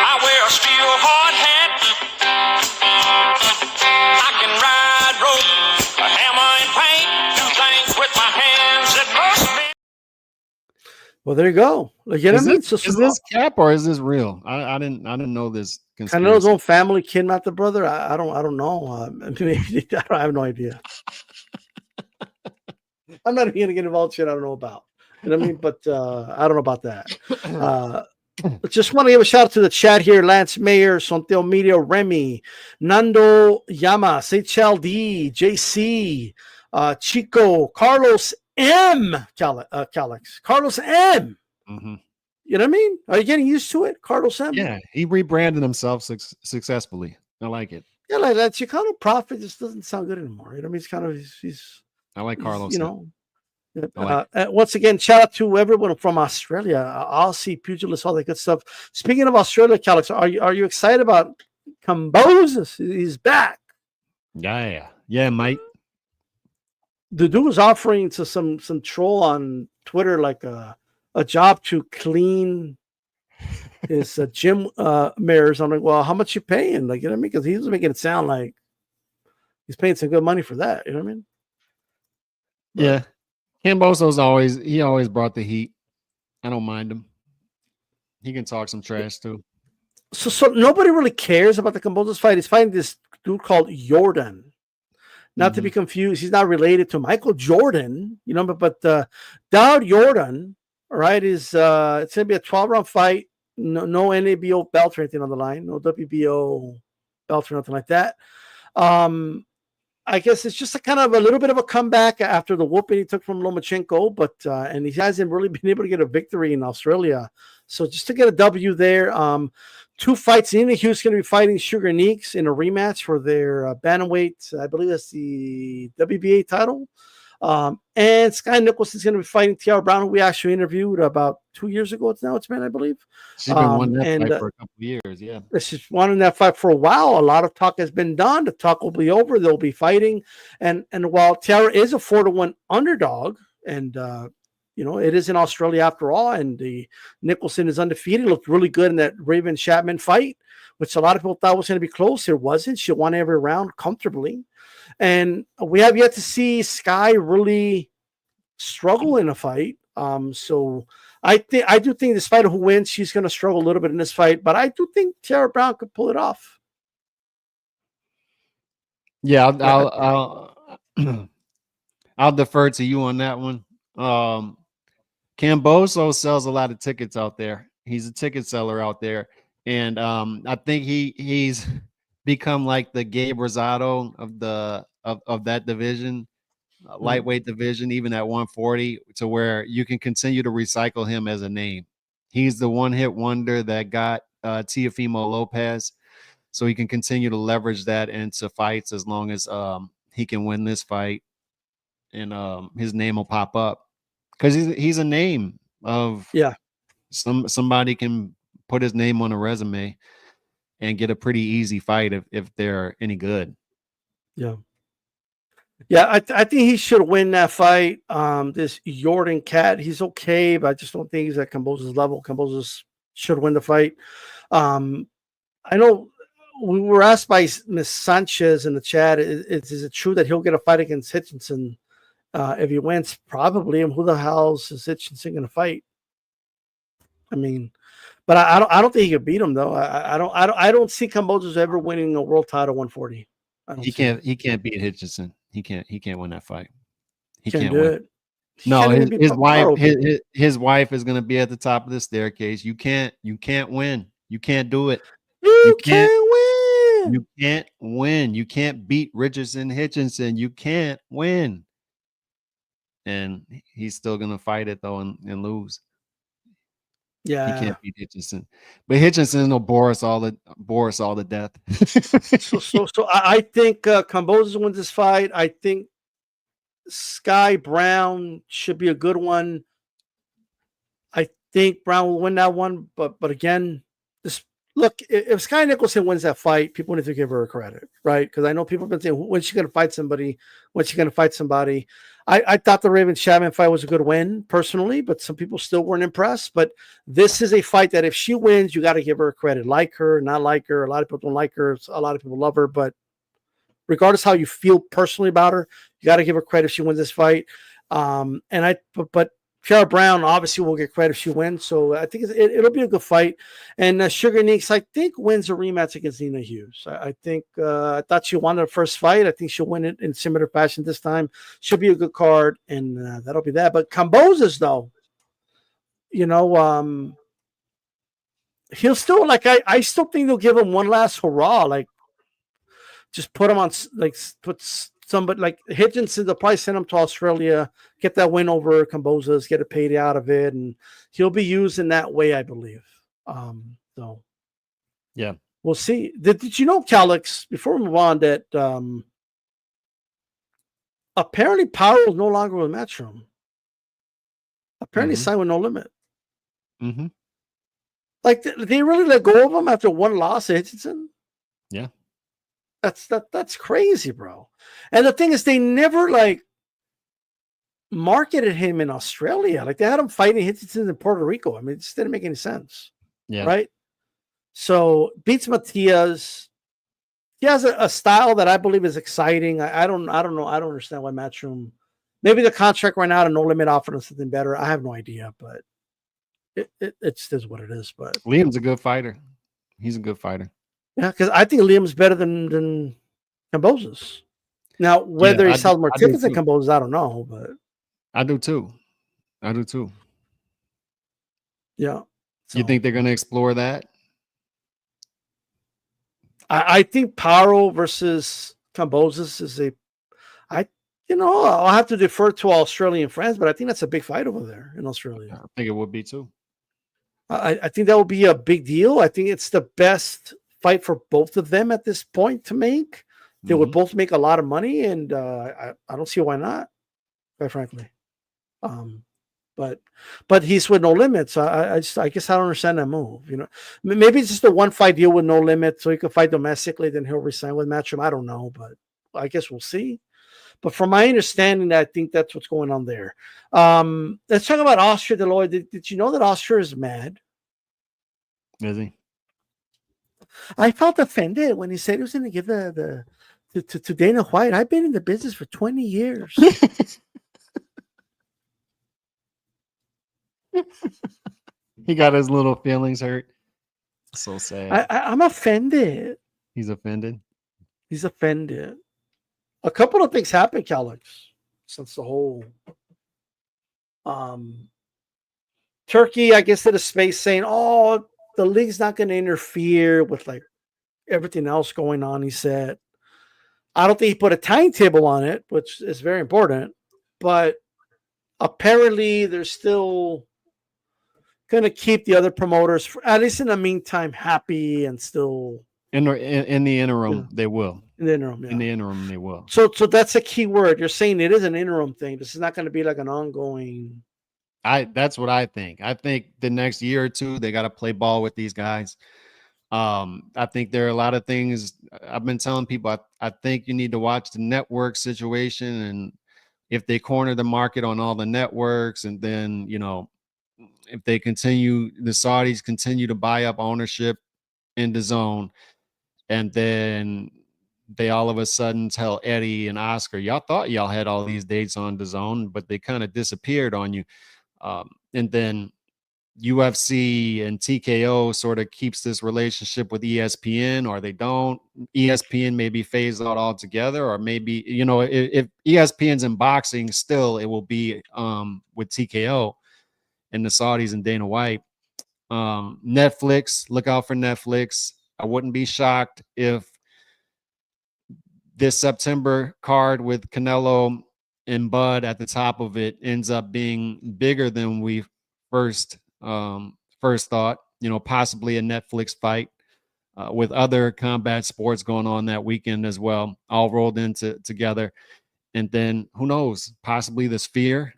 I wear a steel hard hat. I can ride rope, a hammer and paint, do things with my hands that must be. Well, there you go. Is this cap or is this real? I didn't know this. Canelo's own family kidnapped the brother. I don't know. I have no idea. I'm not even gonna get involved in shit I don't know about. You know what I mean? But I don't know about that. Just want to give a shout out to the chat here. Lance Mayer, Sonteo Media, Remy, Nando Llama, HLD, JC, Chico, Carlos M. Calix. Carlos M. Mm-hmm. You know what I mean? Are you getting used to it? Carlos M. Yeah, he rebranded himself successfully. I like it. Yeah, like that Chicano prophet just doesn't sound good anymore. You know what I mean? It's kind of he's I like Carlos. You know. Once again, shout out to everyone from Australia, Aussie, pugilists, all that good stuff. Speaking of Australia, Calix, are you excited about Cambosis? He's back. Yeah, mate. The dude was offering to some troll on Twitter like a job to clean his gym mirrors. I'm like, well, how much you paying? Like, you know what I mean? Because he was making it sound like he's paying some good money for that. You know what I mean? But, yeah. Camboso's always brought the heat. I don't mind him. He can talk some trash too. So nobody really cares about the Cambosos fight. He's fighting this dude called Jordan. Not to be confused. He's not related to Michael Jordan, you know, but Dowd Jordan, all right, is it's gonna be a 12-round fight. No NABO belt or anything on the line, no WBO belt or nothing like that. I guess it's just a little bit of a comeback after the whooping he took from Lomachenko, but and he hasn't really been able to get a victory in Australia. So just to get a W there, 2 fights in. Hugh's going to be fighting Sugar Neeks in a rematch for their bantamweight. I believe that's the WBA title. And Sky Nicholson's going to be fighting Tiara Brown, who we actually interviewed about 2 years ago. It's been, I believe. She's been wanting that fight for a couple of years. Yeah. She's wanting that fight for a while. A lot of talk has been done. The talk will be over. They'll be fighting. And while Tiara is a 4-1 underdog, and it is in Australia after all, and the Nicholson is undefeated, looked really good in that Raven Chapman fight, which a lot of people thought was going to be close. It wasn't. She won every round comfortably. And we have yet to see Sky really struggle in a fight. So I do think despite who wins, she's going to struggle a little bit in this fight, but I do think Tiara Brown could pull it off. Yeah, I'll defer to you on that one. Camboso sells a lot of tickets out there. He's a ticket seller out there. And I think he's become like the Gabe Rosado of that division, lightweight division, even at 140, to where you can continue to recycle him as a name. He's the one-hit wonder that got Teofimo Lopez, so he can continue to leverage that into fights as long as he can win this fight, and his name will pop up because he's a name of somebody can put his name on a resume and get a pretty easy fight if they're any good. Yeah, I think he should win that fight. This Jordan Cat, he's okay, but I just don't think he's at Cambosa's level. Cambosa should win the fight. I know we were asked by Miss Sanchez in the chat, is it true that he'll get a fight against Hitchinson if he wins? Probably. And who the hell is Hitchinson going to fight? I mean, but I don't think he could beat him though. I don't see Cambosa's ever winning a world title 140. He can't beat Hitchinson. He can't win that fight. He can't win. do it. No, his wife is going to be at the top of the staircase. You can't win. You can't do it. You can't win. You can't win. You can't beat Richardson Hitchinson. You can't win. And he's still going to fight it though and lose. Yeah, he can't beat Hitchinson, but Hitchinson will bore us all to death. so I think Cambosa wins this fight. I think Sky Brown should be a good one. I think Brown will win that one, but again, look, if Sky Nicholson wins that fight, people need to give her credit, right? Because I know people have been saying, when's she going to fight somebody? When's she going to fight somebody? I thought the Raven Chapman fight was a good win personally, but some people still weren't impressed. But this is a fight that if she wins, you got to give her credit. Like her, not like her. A lot of people don't like her. A lot of people love her. But regardless how you feel personally about her, you got to give her credit if she wins this fight. But Tiara Brown obviously will get credit if she wins. So I think it'll be a good fight. And Sugar Neeks, I think, wins a rematch against Nina Hughes. I think I thought she won her first fight. I think she'll win it in similar fashion this time. She'll be a good card, and that'll be that. But Cambosa's, though, he'll still, I still think they'll give him one last hurrah. Like, just put him on, put somebody like Hitchinson, they'll probably send him to Australia, get that win over Cambosa's, get a payday out of it, and he'll be used in that way, I believe. So yeah, we'll see. Did you know, Calix, before we move on, that apparently Power is no longer with Matchroom? Apparently signed with No Limit. Mm-hmm. Like, they really let go of him after one loss at Hitchinson? Yeah. That's crazy, bro. And the thing is, they never marketed him in Australia. Like, they had him fighting Hitchinson in Puerto Rico. I mean, it just didn't make any sense. Yeah. Right. So beats Matias. He has a style that I believe is exciting. I don't know. I don't understand why Matchroom. Maybe the contract right now to No Limit offered him something better. I have no idea, but it's what it is. But Liam's a good fighter. He's a good fighter. Yeah, because I think Liam's better than Cambosa's. Now, whether he sells more tickets than Cambosa's, I don't know, but I do too. Yeah. So, you think they're going to explore that? I think Paro versus Cambosa's is I'll have to defer to Australian friends, but I think that's a big fight over there in Australia. I think it would be too. I think that would be a big deal. I think it's the best fight for both of them at this point to make. They would both make a lot of money, and I don't see why not. quite frankly. But he's with No Limits. So I guess I don't understand that move. You know, maybe it's just a 1 fight deal with no limit, so he could fight domestically. Then he'll resign with Matchroom. I don't know, but I guess we'll see. But from my understanding, I think that's what's going on there. Let's talk about Oscar De La Hoya. Did you know that Oscar is mad? Is he? I felt offended when he said he was going to give to Dana White. I've been in the business for 20 years. He got his little feelings hurt. So sad. I'm offended. He's offended. He's offended. A couple of things happened, Calix, since the whole Turkey, I guess, did a space saying, "Oh, the league's not going to interfere with like everything else going on." He said, "I don't think he put a timetable on it, which is very important, but apparently they're still going to keep the other promoters, at least in the meantime, happy and still." In the interim, they will. In the interim, yeah. In the interim, they will. So that's a key word. You're saying it is an interim thing. This is not going to be like an ongoing. That's what I think. I think the next year or two, they got to play ball with these guys. I think there are a lot of things I've been telling people. I think you need to watch the network situation, and if they corner the market on all the networks, and then, you know, if they continue, the Saudis continue to buy up ownership in the zone, and then they all of a sudden tell Eddie and Oscar, y'all thought y'all had all these dates on the zone, but they kind of disappeared on you. And then UFC and TKO sort of keeps this relationship with ESPN, or they don't. ESPN may be phased out altogether, or maybe, you know, if ESPN's in boxing, still it will be with TKO and the Saudis and Dana White. Netflix, look out for Netflix. I wouldn't be shocked if this September card with Canelo and Bud at the top of it ends up being bigger than we first thought. You know, possibly a Netflix fight with other combat sports going on that weekend as well, all rolled into together. And then who knows, possibly the Sphere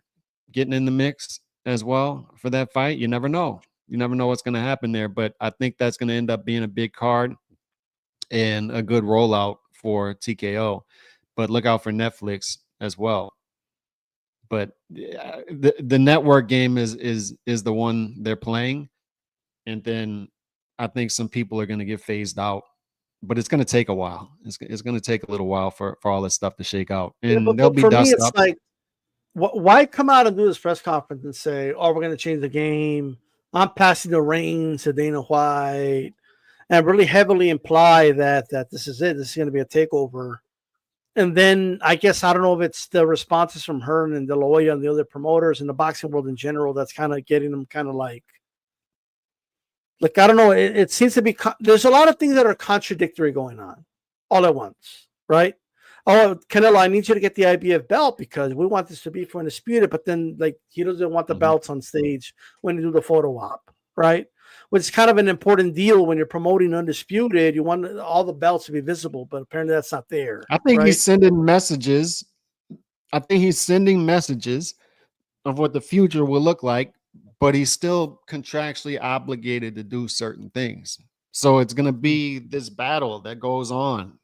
getting in the mix as well for that fight. You never know. You never know what's going to happen there, but I think that's going to end up being a big card and a good rollout for TKO. But look out for Netflix as well. But the network game is the one they're playing, and then I think some people are going to get phased out. But it's going to take a while. It's going to take a little while for all this stuff to shake out, and but there'll be for dust me, it's up. like, why come out and do this press conference and say, "Oh, we're going to change the game. I'm passing the reins to Dana White," and really heavily imply that this is it. This is going to be a takeover. And then I guess, I don't know if it's the responses from Hearn and De La Hoya and the other promoters in the boxing world in general that's kind of getting them kind of like, I don't know. It seems to be, there's a lot of things that are contradictory going on all at once, right? Oh, Canelo, I need you to get the IBF belt because we want this to be for Undisputed, but then like he doesn't want the belts on stage when you do the photo op, right? Which is kind of an important deal when you're promoting Undisputed. You want all the belts to be visible, but apparently that's not there. I think right? he's sending messages. I think he's sending messages of what the future will look like, but he's still contractually obligated to do certain things. So it's going to be this battle that goes on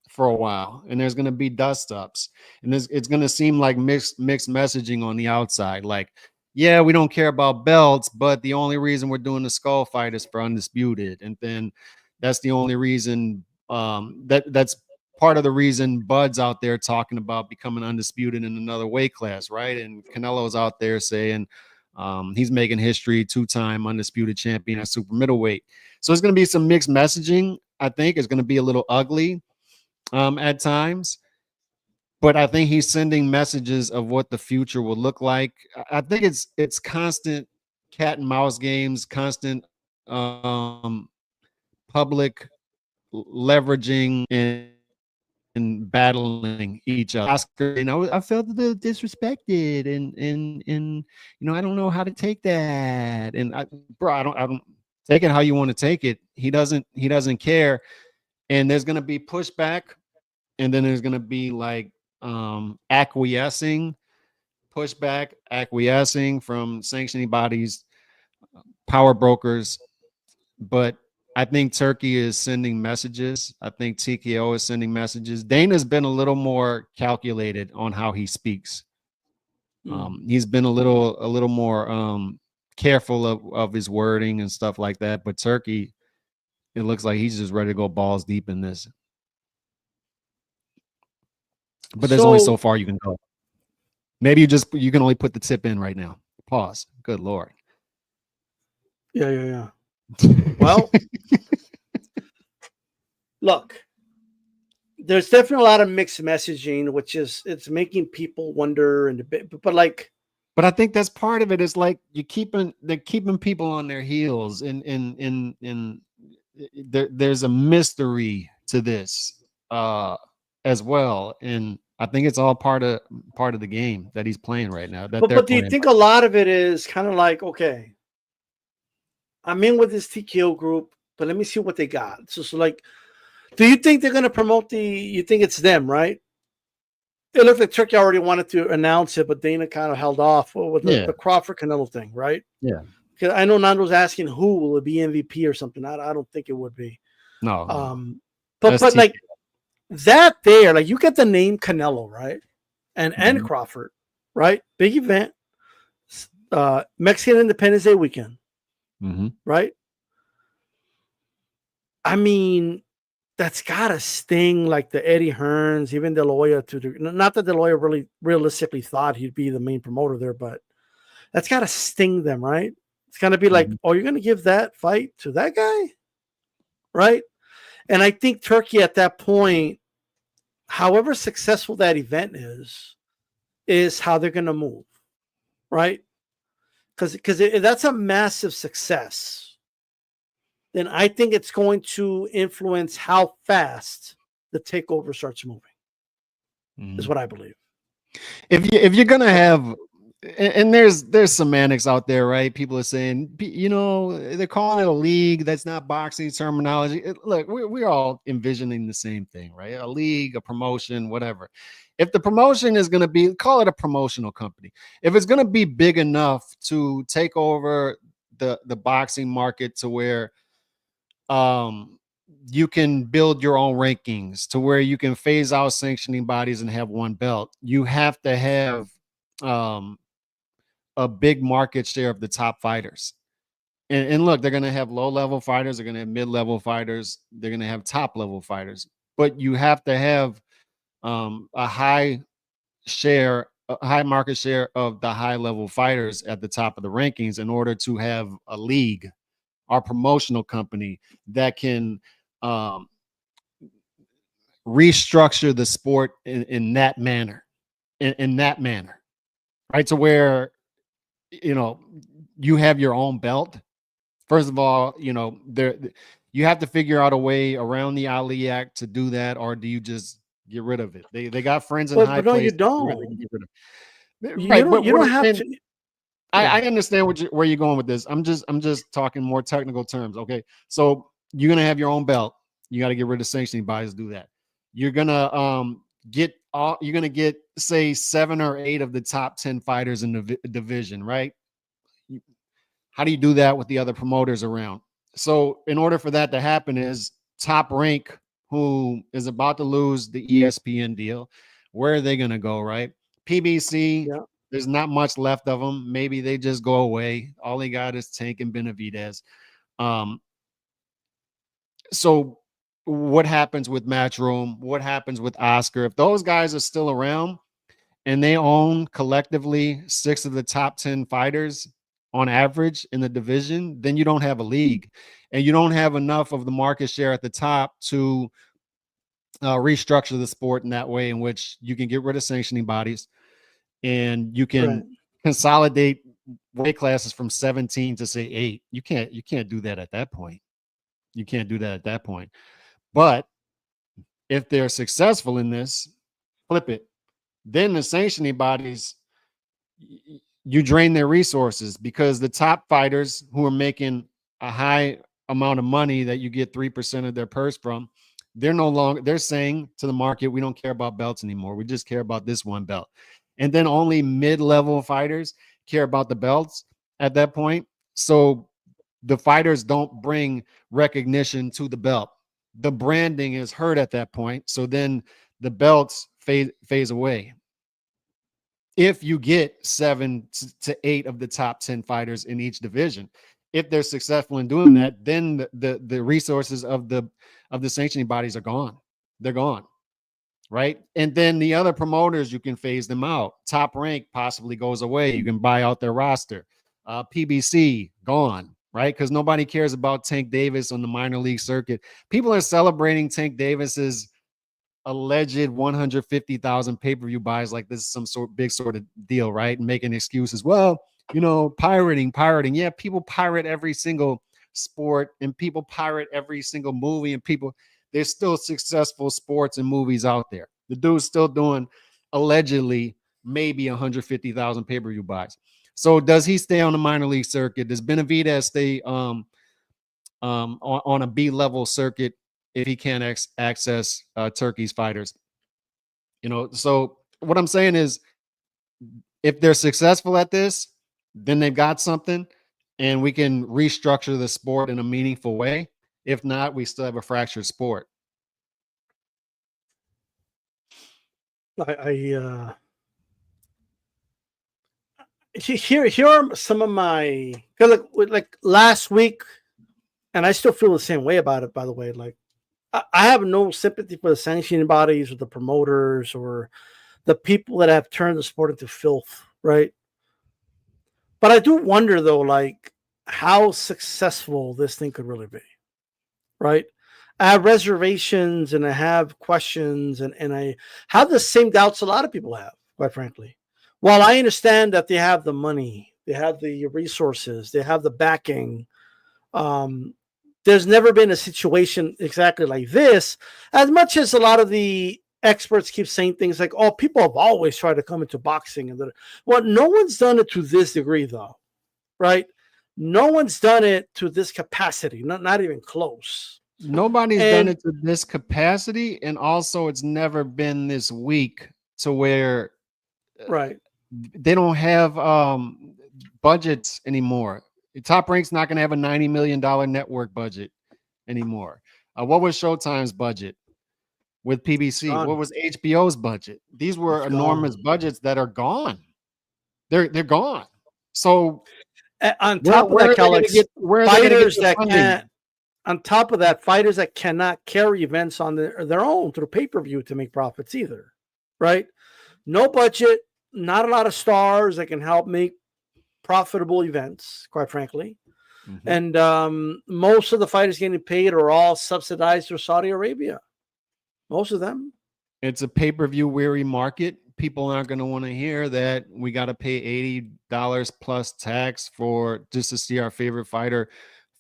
for a while, and there's going to be dust ups, and it's going to seem like mixed messaging on the outside. Like, yeah, we don't care about belts, but the only reason we're doing the skull fight is for Undisputed. And then that's the only reason that's part of the reason Bud's out there talking about becoming Undisputed in another weight class, right? And Canelo's out there saying he's making history, 2-time Undisputed champion at super middleweight. So it's going to be some mixed messaging. I think it's going to be a little ugly at times, but I think he's sending messages of what the future will look like. I think it's constant cat and mouse games, constant public leveraging and battling each other. Oscar, you know, I felt a little disrespected, and you know, I don't know how to take that. And I don't take it how you want to take it. He doesn't care. And there's gonna be pushback, and then there's gonna be like acquiescing pushback, acquiescing from sanctioning bodies, power brokers, but I think Turkey is sending messages. I think TKO is sending messages. Dana's been a little more calculated on how he speaks. He's been a little more careful of his wording and stuff like that. But Turkey, it looks like he's just ready to go balls deep in this. But there's only so far you can go. Maybe you can only put the tip in right now. Pause. Good Lord. Yeah. Well, look, there's definitely a lot of mixed messaging, which is it's making people wonder and debate. But I think that's part of it. Is like they're keeping people on their heels, and there's a mystery to this as well. And I think it's all part of the game that he's playing right now. But do you think a lot of it is kind of like, okay, I'm in with this TKO group, but let me see what they got. So like, do you think they're going to promote you think it's them, right? It looked like Turkey already wanted to announce it, but Dana kind of held off with the Crawford Canelo thing, right? Yeah. Because I know Nando's asking who will it be, MVP or something. I don't think it would be. No. But like that there, like you get the name Canelo, right? And Crawford, right? Big event. Mexican Independence Day weekend. Right? I mean, that's gotta sting like the Eddie Hearns, even De La Hoya not that De La Hoya really realistically thought he'd be the main promoter there, but that's gotta sting them, right? It's gonna be like, oh, you're gonna give that fight to that guy, right? And I think Turkey at that point, however successful that event is how they're gonna move, right? Because if that's a massive success, then I think it's going to influence how fast the takeover starts moving. Is what I believe. If you're gonna have, and there's semantics out there, right? People are saying, they're calling it a league. That's not boxing terminology. Look, we're all envisioning the same thing, right? A league, a promotion, whatever. If the promotion is going to be, call it a promotional company. If it's going to be big enough to take over the boxing market to where you can build your own rankings, to where you can phase out sanctioning bodies and have one belt, you have to have a big market share of the top fighters. And look, they're going to have low-level fighters. They're going to have mid-level fighters. They're going to have top-level fighters. But you have to have a high market share of the high-level fighters at the top of the rankings in order to have a league or promotional company that can restructure the sport in that manner, right? To where, you have your own belt. First of all, you have to figure out a way around the Ali Act to do that, or do you just get rid of it? They got friends in high no, places. you don't. You don't have to. I understand where you're going with this. I'm just talking more technical terms. Okay, so you're gonna have your own belt. You got to get rid of sanctioning bodies. Do that. You're gonna get say 7 or 8 of the top 10 fighters in the division, right? How do you do that with the other promoters around? So in order for that to happen, is Top Rank, who is about to lose the ESPN deal, where are they going to go, right? PBC, there's not much left of them. Maybe they just go away. All they got is Tank and Benavidez. So what happens with Matchroom? What happens with Oscar? If those guys are still around and they own collectively 6 of the top 10 fighters on average in the division, then you don't have a league, and you don't have enough of the market share at the top to restructure the sport in that way, in which you can get rid of sanctioning bodies and you can consolidate weight classes from 17 to say 8. You can't do that at that point. You can't do that at that point. But if they're successful in this, flip it. Then the sanctioning bodies, you drain their resources, because the top fighters who are making a high amount of money that you get 3% of their purse from, they're saying to the market, we don't care about belts anymore. We just care about this one belt. and then only mid-level fighters care about the belts at that point. So the fighters don't bring recognition to the belt. The branding is hurt at that point. So then the belts phase away. If you get 7 to 8 of the top 10 fighters in each division, if they're successful in doing that, then the resources of the sanctioning bodies are gone. They're gone, right? And then the other promoters, you can phase them out. Top Rank possibly goes away. You can buy out their roster. PBC gone, right? Because nobody cares about Tank Davis on the minor league circuit. People are celebrating Tank Davis's alleged 150,000 pay-per-view buys like this is some big sort of deal, right? And making excuses. Well, you know, pirating. Yeah, people pirate every single sport and people pirate every single movie, and there's still successful sports and movies out there. The dude's still doing allegedly maybe 150,000 pay-per-view buys. So does he stay on the minor league circuit? Does Benavidez stay on a B-level circuit if he can't access Turkey's fighters? You know, so what I'm saying is, if they're successful at this, then they've got something, and we can restructure the sport in a meaningful way. If not, we still have a fractured sport. Here are some of my, like last week, and I still feel the same way about it, by the way. Like, I have no sympathy for the sanctioning bodies or the promoters or the people that have turned the sport into filth, right? But I do wonder, though, like, how successful this thing could really be, right? I have reservations and I have questions, and I have the same doubts a lot of people have, quite frankly. While I understand that they have the money, they have the resources, they have the backing, there's never been a situation exactly like this, as much as a lot of the experts keep saying things like, oh, people have always tried to come into boxing. Well, no one's done it to this degree, though, right? No one's done it to this capacity, not even close. Nobody's done it to this capacity, and also it's never been this weak to where right. They don't have budgets anymore. Top Rank's not going to have a $90 million network budget anymore. What was Showtime's budget with PBC? What was HBO's budget? These were enormous budgets that are gone. They're gone. So on top of that, Alex, fighters that can't. On top of that, fighters that cannot carry events on their own through pay-per-view to make profits either, right? No budget, not a lot of stars that can help make profitable events, quite frankly. Mm-hmm. And most of the fighters getting paid are all subsidized through Saudi Arabia. Most of them. It's a pay-per-view weary market. People aren't going to want to hear that we got to pay $80 plus tax for just to see our favorite fighter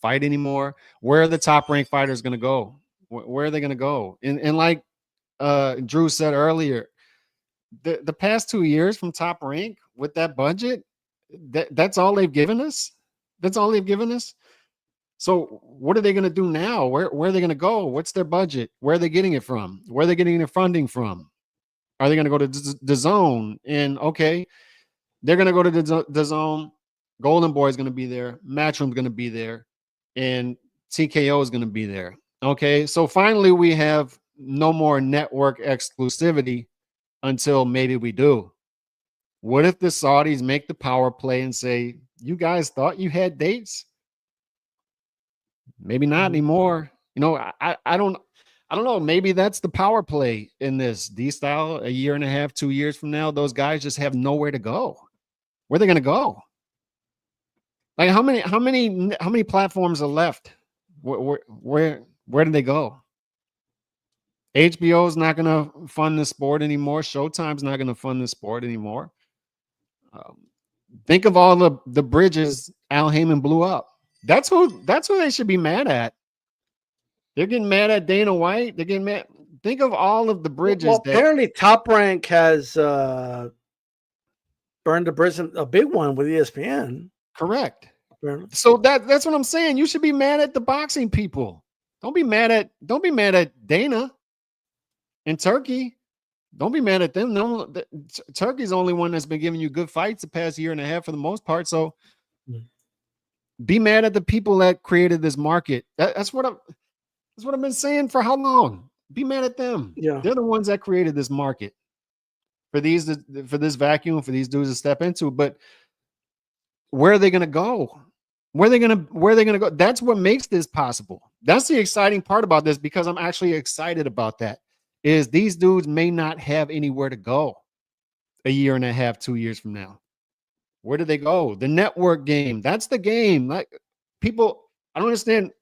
fight anymore. Where are the Top Rank fighters going to go? Where are they going to go? And like Drew said earlier, the past 2 years from Top Rank with that budget, that's all they've given us. That's all they've given us. So what are they going to do now? Where are they going to go? What's their budget? Where are they getting it from? Where are they getting their funding from? Are they going to go to the Zone? And okay, they're going to go to the Zone. Golden Boy is going to be there. Matchroom's going to be there. And TKO is going to be there. Okay, so finally we have no more network exclusivity until maybe we do. What if the Saudis make the power play and say, you guys thought you had dates? Maybe not anymore. You know, I don't know. Maybe that's the power play in this D-Style. A year and a half, 2 years from now, those guys just have nowhere to go. Where are they going to go? Like how many platforms are left? Where do they go? HBO is not going to fund the sport anymore. Showtime's not going to fund the sport anymore. Think of all the bridges Al Heyman blew up. That's who they should be mad at. They're getting mad at Dana White. They're getting mad. Think of all of the bridges. Well, apparently Top Rank has burned a bridge, a big one with ESPN. Correct. Apparently. So that's what I'm saying. You should be mad at the boxing people. Don't be mad at Dana in Turkey. Don't be mad at them. No, Turkey's the only one that's been giving you good fights the past year and a half for the most part. So be mad at the people that created this market. That's what I've been saying for how long? Be mad at them. Yeah. They're the ones that created this market for this vacuum, for these dudes to step into. But where are they going to go? Where are they going to go? That's what makes this possible. That's the exciting part about this, because I'm actually excited about that, is these dudes may not have anywhere to go a year and a half, 2 years from now. Where do they go? The network game. That's the game. Like, people, I don't understand.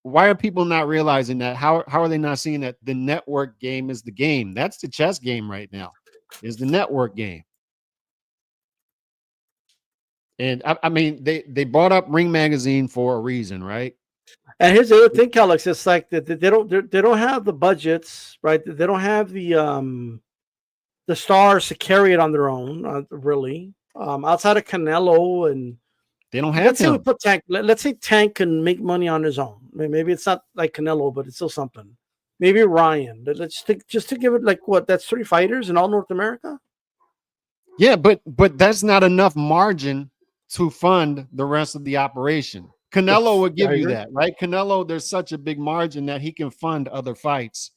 Why are people not realizing that? How are they not seeing that the network game is the game? That's the chess game right now, is the network game. And I mean, they brought up Ring Magazine for a reason, right? And here's the other thing, Alex. It's like that they don't have the budgets, right? They don't have the stars to carry it on their own, really. Outside of Canelo, and they don't have. Let's say we put Tank. Let's say Tank can make money on his own. Maybe it's not like Canelo, but it's still something. Maybe Ryan. Let's think, just to give it like what? That's 3 fighters in all North America. Yeah, but that's not enough margin to fund the rest of the operation. Canelo would give you that, right? Canelo, there's such a big margin that he can fund other fights.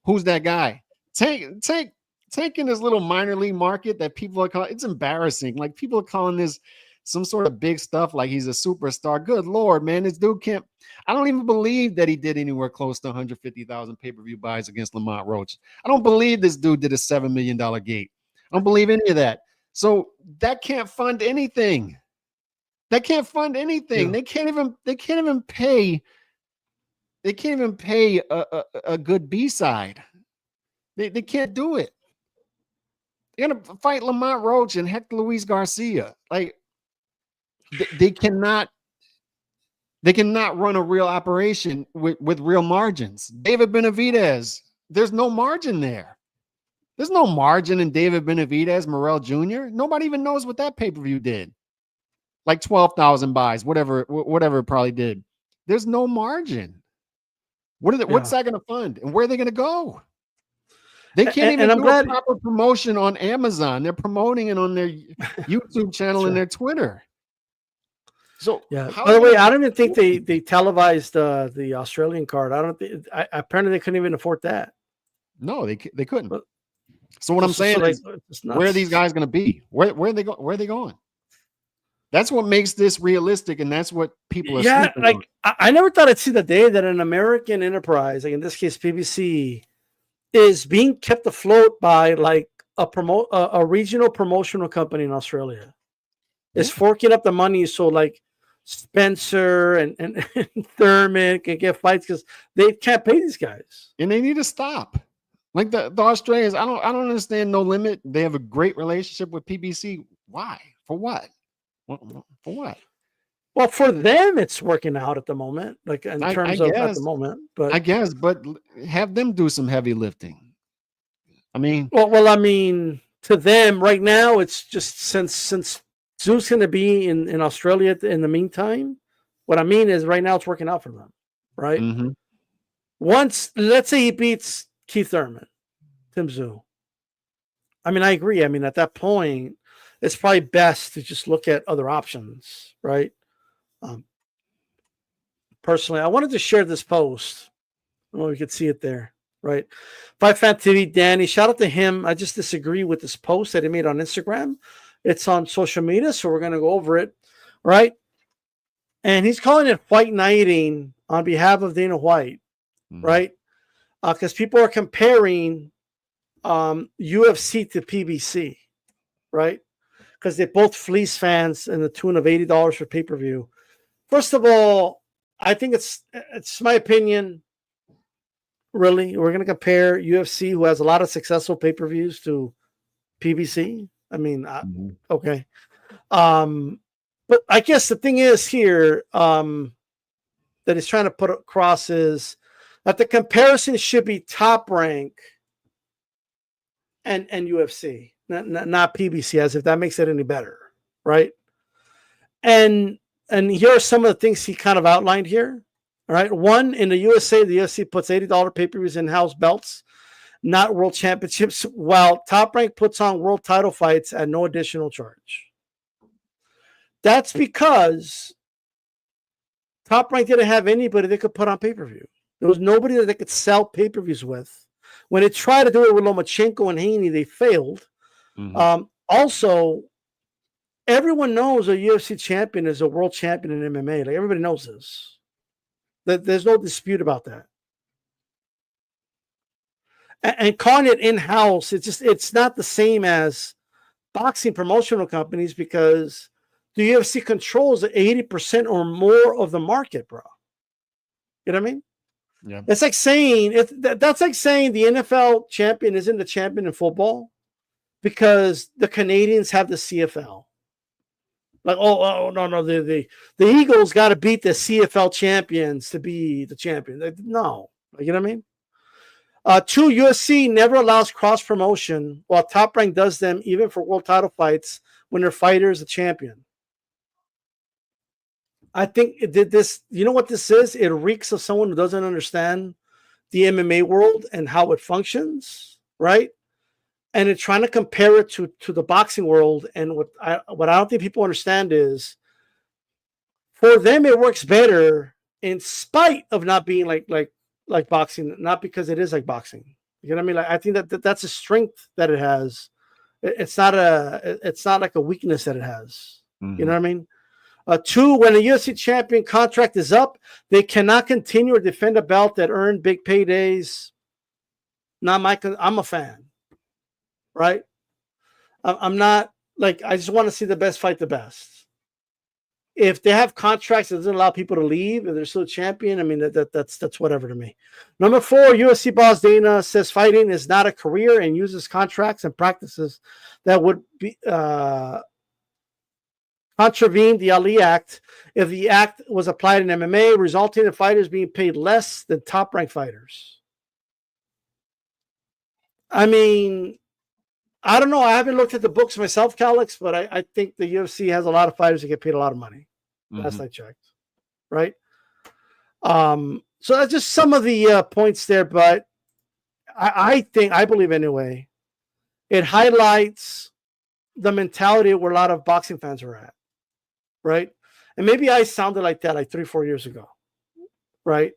Who's that guy? Tank in this little minor league market that people are calling, it's embarrassing. Like, people are calling this some sort of big stuff, like he's a superstar. Good Lord, man, this dude can't. I don't even believe that he did anywhere close to 150,000 pay-per-view buys against Lamont Roach. I don't believe this dude did a $7 million gate. I don't believe any of that. So that can't fund anything. That can't fund anything. Yeah. They can't even pay a good B-side. They can't do it. They're gonna fight Lamont Roach and Hector Luis Garcia. Like, they cannot run a real operation with real margins. David Benavidez, there's no margin there. There's no margin in David Benavidez, Morrell Jr. Nobody even knows what that pay-per-view did. Like 12,000 buys, whatever it probably did. There's no margin. What's that going to fund? And where are they going to go? They can't even do a proper promotion on Amazon. They're promoting it on their YouTube channel and their Twitter. So yeah. By the way, I don't even think they televised the Australian card. Apparently they couldn't even afford that. No, they couldn't. But, so what I'm saying is, where are these guys going to be? Where are they going? Where are they going? That's what makes this realistic, and that's what people are. Yeah, like on. I never thought I'd see the day that an American enterprise, like in this case PBC, is being kept afloat by like a regional promotional company in Australia. Is forking up the money so like Spencer and Thurman can get fights because they can't pay these guys, and they need to stop. Like the Australians, I don't understand No Limit. They have a great relationship with PBC. Why? For what? For what? Well, for them, it's working out at the moment, like in terms of at the moment. But I guess, but have them do some heavy lifting. I mean, well, I mean, to them right now, it's just since Zeus going to be in Australia in the meantime. What I mean is, right now, it's working out for them, right? Mm-hmm. Once, let's say he beats Keith Thurman, Tim Tszyu. I mean, I agree. I mean, at that point, it's probably best to just look at other options, right? Personally, I wanted to share this post. I don't know if you could see it there, right? Fight Fan TV, Danny, shout out to him. I just disagree with this post that he made on Instagram. It's on social media, so we're going to go over it, right? And he's calling it white knighting on behalf of Dana White, right? Because people are comparing UFC to PBC, right? Because they both fleece fans in the tune of $80 for pay-per-view. First of all, I think it's my opinion, really. We're going to compare UFC, who has a lot of successful pay-per-views, to PBC. I mean, okay. But I guess the thing is here that he's trying to put across is that the comparison should be Top Rank and UFC, not PBC, as if that makes it any better, right? And here are some of the things he kind of outlined here. All right. One, in the USA, the UFC puts $80 pay-per-views in-house belts not world championships, while Top Rank puts on world title fights at no additional charge. That's because Top Rank didn't have anybody they could put on pay-per-view. There was nobody that they could sell pay-per-views with. When they tried to do it with Lomachenko and Haney, they failed. Also, everyone knows a UFC champion is a world champion in MMA. Like, everybody knows this. There's no dispute about that. And calling it in-house, it's not the same as boxing promotional companies, because the UFC controls 80% or more of the market, bro. You know what I mean? Yeah. It's like saying that's like saying the NFL champion isn't the champion in football because the Canadians have the CFL. Like, oh no, the Eagles got to beat the CFL champions to be the champion. No, you know what I mean? 2, UFC never allows cross promotion, while Top Rank does them even for world title fights when their fighter is a champion. I think it did this. You know what this is? It reeks of someone who doesn't understand the MMA world and how it functions, right? And it's trying to compare it to the boxing world. And what I don't think people understand is, for them it works better in spite of not being like boxing, not because it is like boxing. You know what I mean? Like, I think that's a strength that it has. It's not like a weakness that it has. You know what I mean? 2, when a UFC champion contract is up, they cannot continue or defend a belt that earned big paydays. I'm a fan, right? I'm not like, I just want to see the best fight the best. If they have contracts that doesn't allow people to leave, if they're still a champion, I mean, that's whatever to me. Number 4, UFC boss Dana says fighting is not a career and uses contracts and practices that would be contravene the Ali Act if the act was applied in MMA, resulting in fighters being paid less than top-ranked fighters. I mean, I don't know. I haven't looked at the books myself, Calix, but I think the UFC has a lot of fighters that get paid a lot of money. Last I checked, right? So that's just some of the points there, but I believe anyway, it highlights the mentality where a lot of boxing fans are at. Right. And maybe I sounded like that like 3-4 years ago. Right.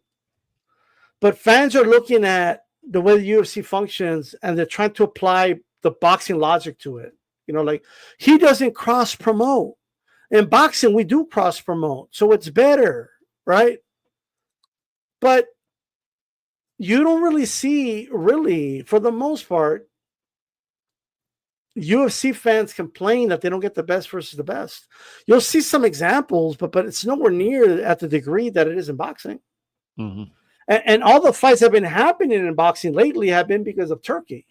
But fans are looking at the way the UFC functions and they're trying to apply the boxing logic to it. You know, like, he doesn't cross promote. In boxing, we do cross promote. So it's better. Right. But you don't really see, for the most part, UFC fans complain that they don't get the best versus the best. You'll see some examples, but it's nowhere near at the degree that it is in boxing. And all the fights that have been happening in boxing lately have been because of Turkey.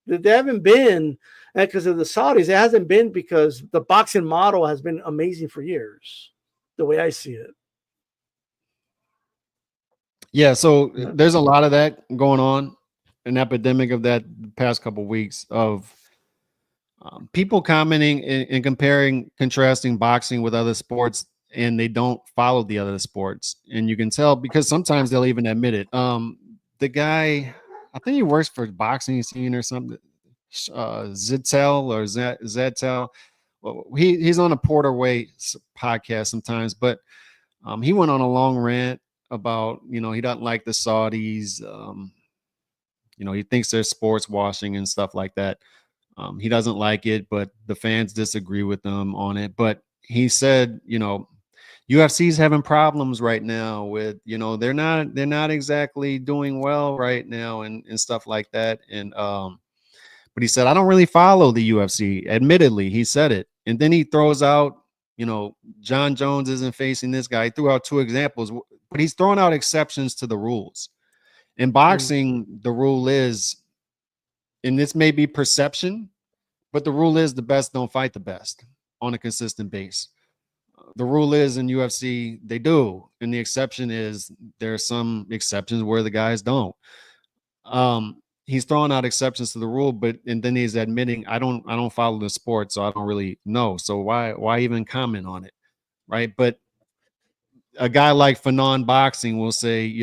They haven't been because of the Saudis. It hasn't been because the boxing model has been amazing for years, the way I see it. Yeah, so there's a lot of that going on, an epidemic of that the past couple of weeks of people commenting and comparing, contrasting boxing with other sports, and they don't follow the other sports. And you can tell because sometimes they'll even admit it. The guy, I think he works for boxing scene or something, Zittel or Zettel. Well, he's on a Porter Way podcast sometimes, but he went on a long rant about, he doesn't like the Saudis. He thinks they're sports washing and stuff like that. He doesn't like it, but the fans disagree with him on it. But he said, UFC's having problems right now with, they're not exactly doing well right now and stuff like that. And but he said, I don't really follow the UFC. Admittedly, he said it. And then he throws out, John Jones isn't facing this guy. He threw out 2 examples, but he's throwing out exceptions to the rules. In boxing, the rule is, and this may be perception, but the rule is the best don't fight the best on a consistent base. The rule is in UFC, they do. And the exception is there are some exceptions where the guys don't. He's throwing out exceptions to the rule, and then he's admitting, I don't follow the sport, so I don't really know. So why even comment on it? Right. But a guy like for non-boxing will say,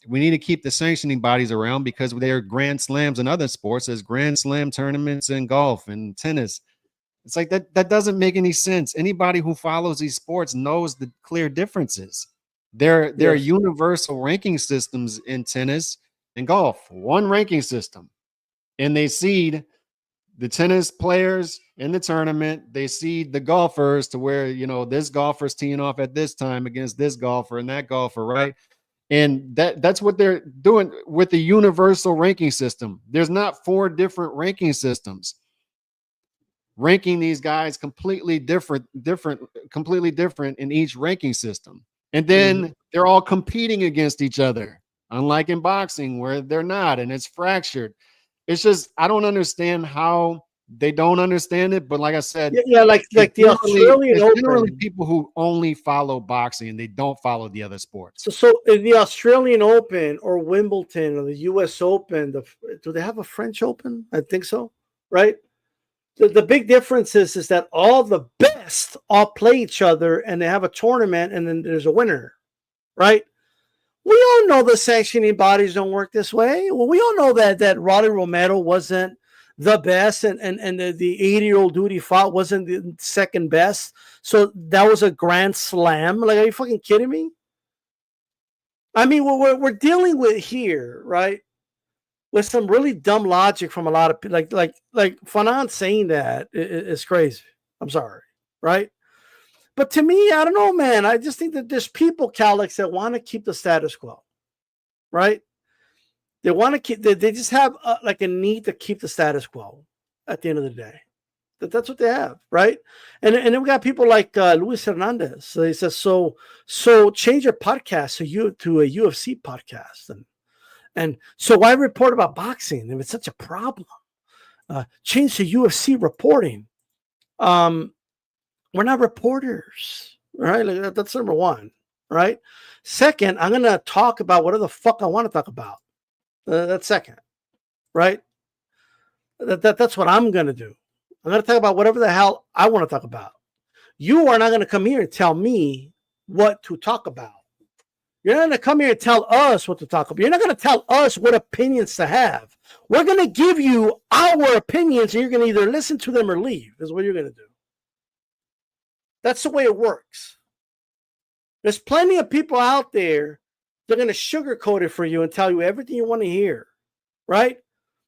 We need to keep the sanctioning bodies around because they are grand slams in other sports. There's grand slam tournaments in golf and tennis. It's like that doesn't make any sense. Anybody who follows these sports knows the clear differences. There are universal ranking systems in tennis and golf. One ranking system. And they seed the tennis players in the tournament. They seed the golfers to where, this golfer's teeing off at this time against this golfer and that golfer, right? And that's what they're doing with the universal ranking system. There's not 4 different ranking systems ranking these guys completely different in each ranking system. And then they're all competing against each other, unlike in boxing where they're not, and it's fractured. It's just, I don't understand how they don't understand it. But like I said, like the Australian Open, generally people who only follow boxing and they don't follow the other sports. So in the Australian Open or Wimbledon or the US Open, do they have a French Open? I think so, right? The big difference is that all the best all play each other and they have a tournament and then there's a winner, right? We all know the sanctioning bodies don't work this way. Well, we all know that Rolly Romero wasn't the best and the 80-year-old dude he fought wasn't the second best. So that was a grand slam. Like, are you fucking kidding me? I mean, we're dealing with here, right? With some really dumb logic from a lot of people, like Fanon saying that is crazy. I'm sorry, right? But to me, I don't know, man. I just think that there's people, Calix, that want to keep the status quo, right? They want to keep. They just have like a need to keep the status quo. At the end of the day, that's what they have, right? And then we got people like Luis Hernandez. So he says, so change your podcast to a UFC podcast, and so why report about boxing if it's such a problem? Change to UFC reporting. We're not reporters, right? Like that's number one, right? Second, I'm gonna talk about whatever the fuck I want to talk about. That's second, right? That's what I'm gonna do. I'm gonna talk about whatever the hell I want to talk about. You are not gonna come here and tell me what to talk about. You're not going to come here and tell us what to talk about. You're not going to tell us what opinions to have. We're going to give you our opinions, and you're going to either listen to them or leave, is what you're going to do. That's the way it works. There's plenty of people out there that are going to sugarcoat it for you and tell you everything you want to hear, right?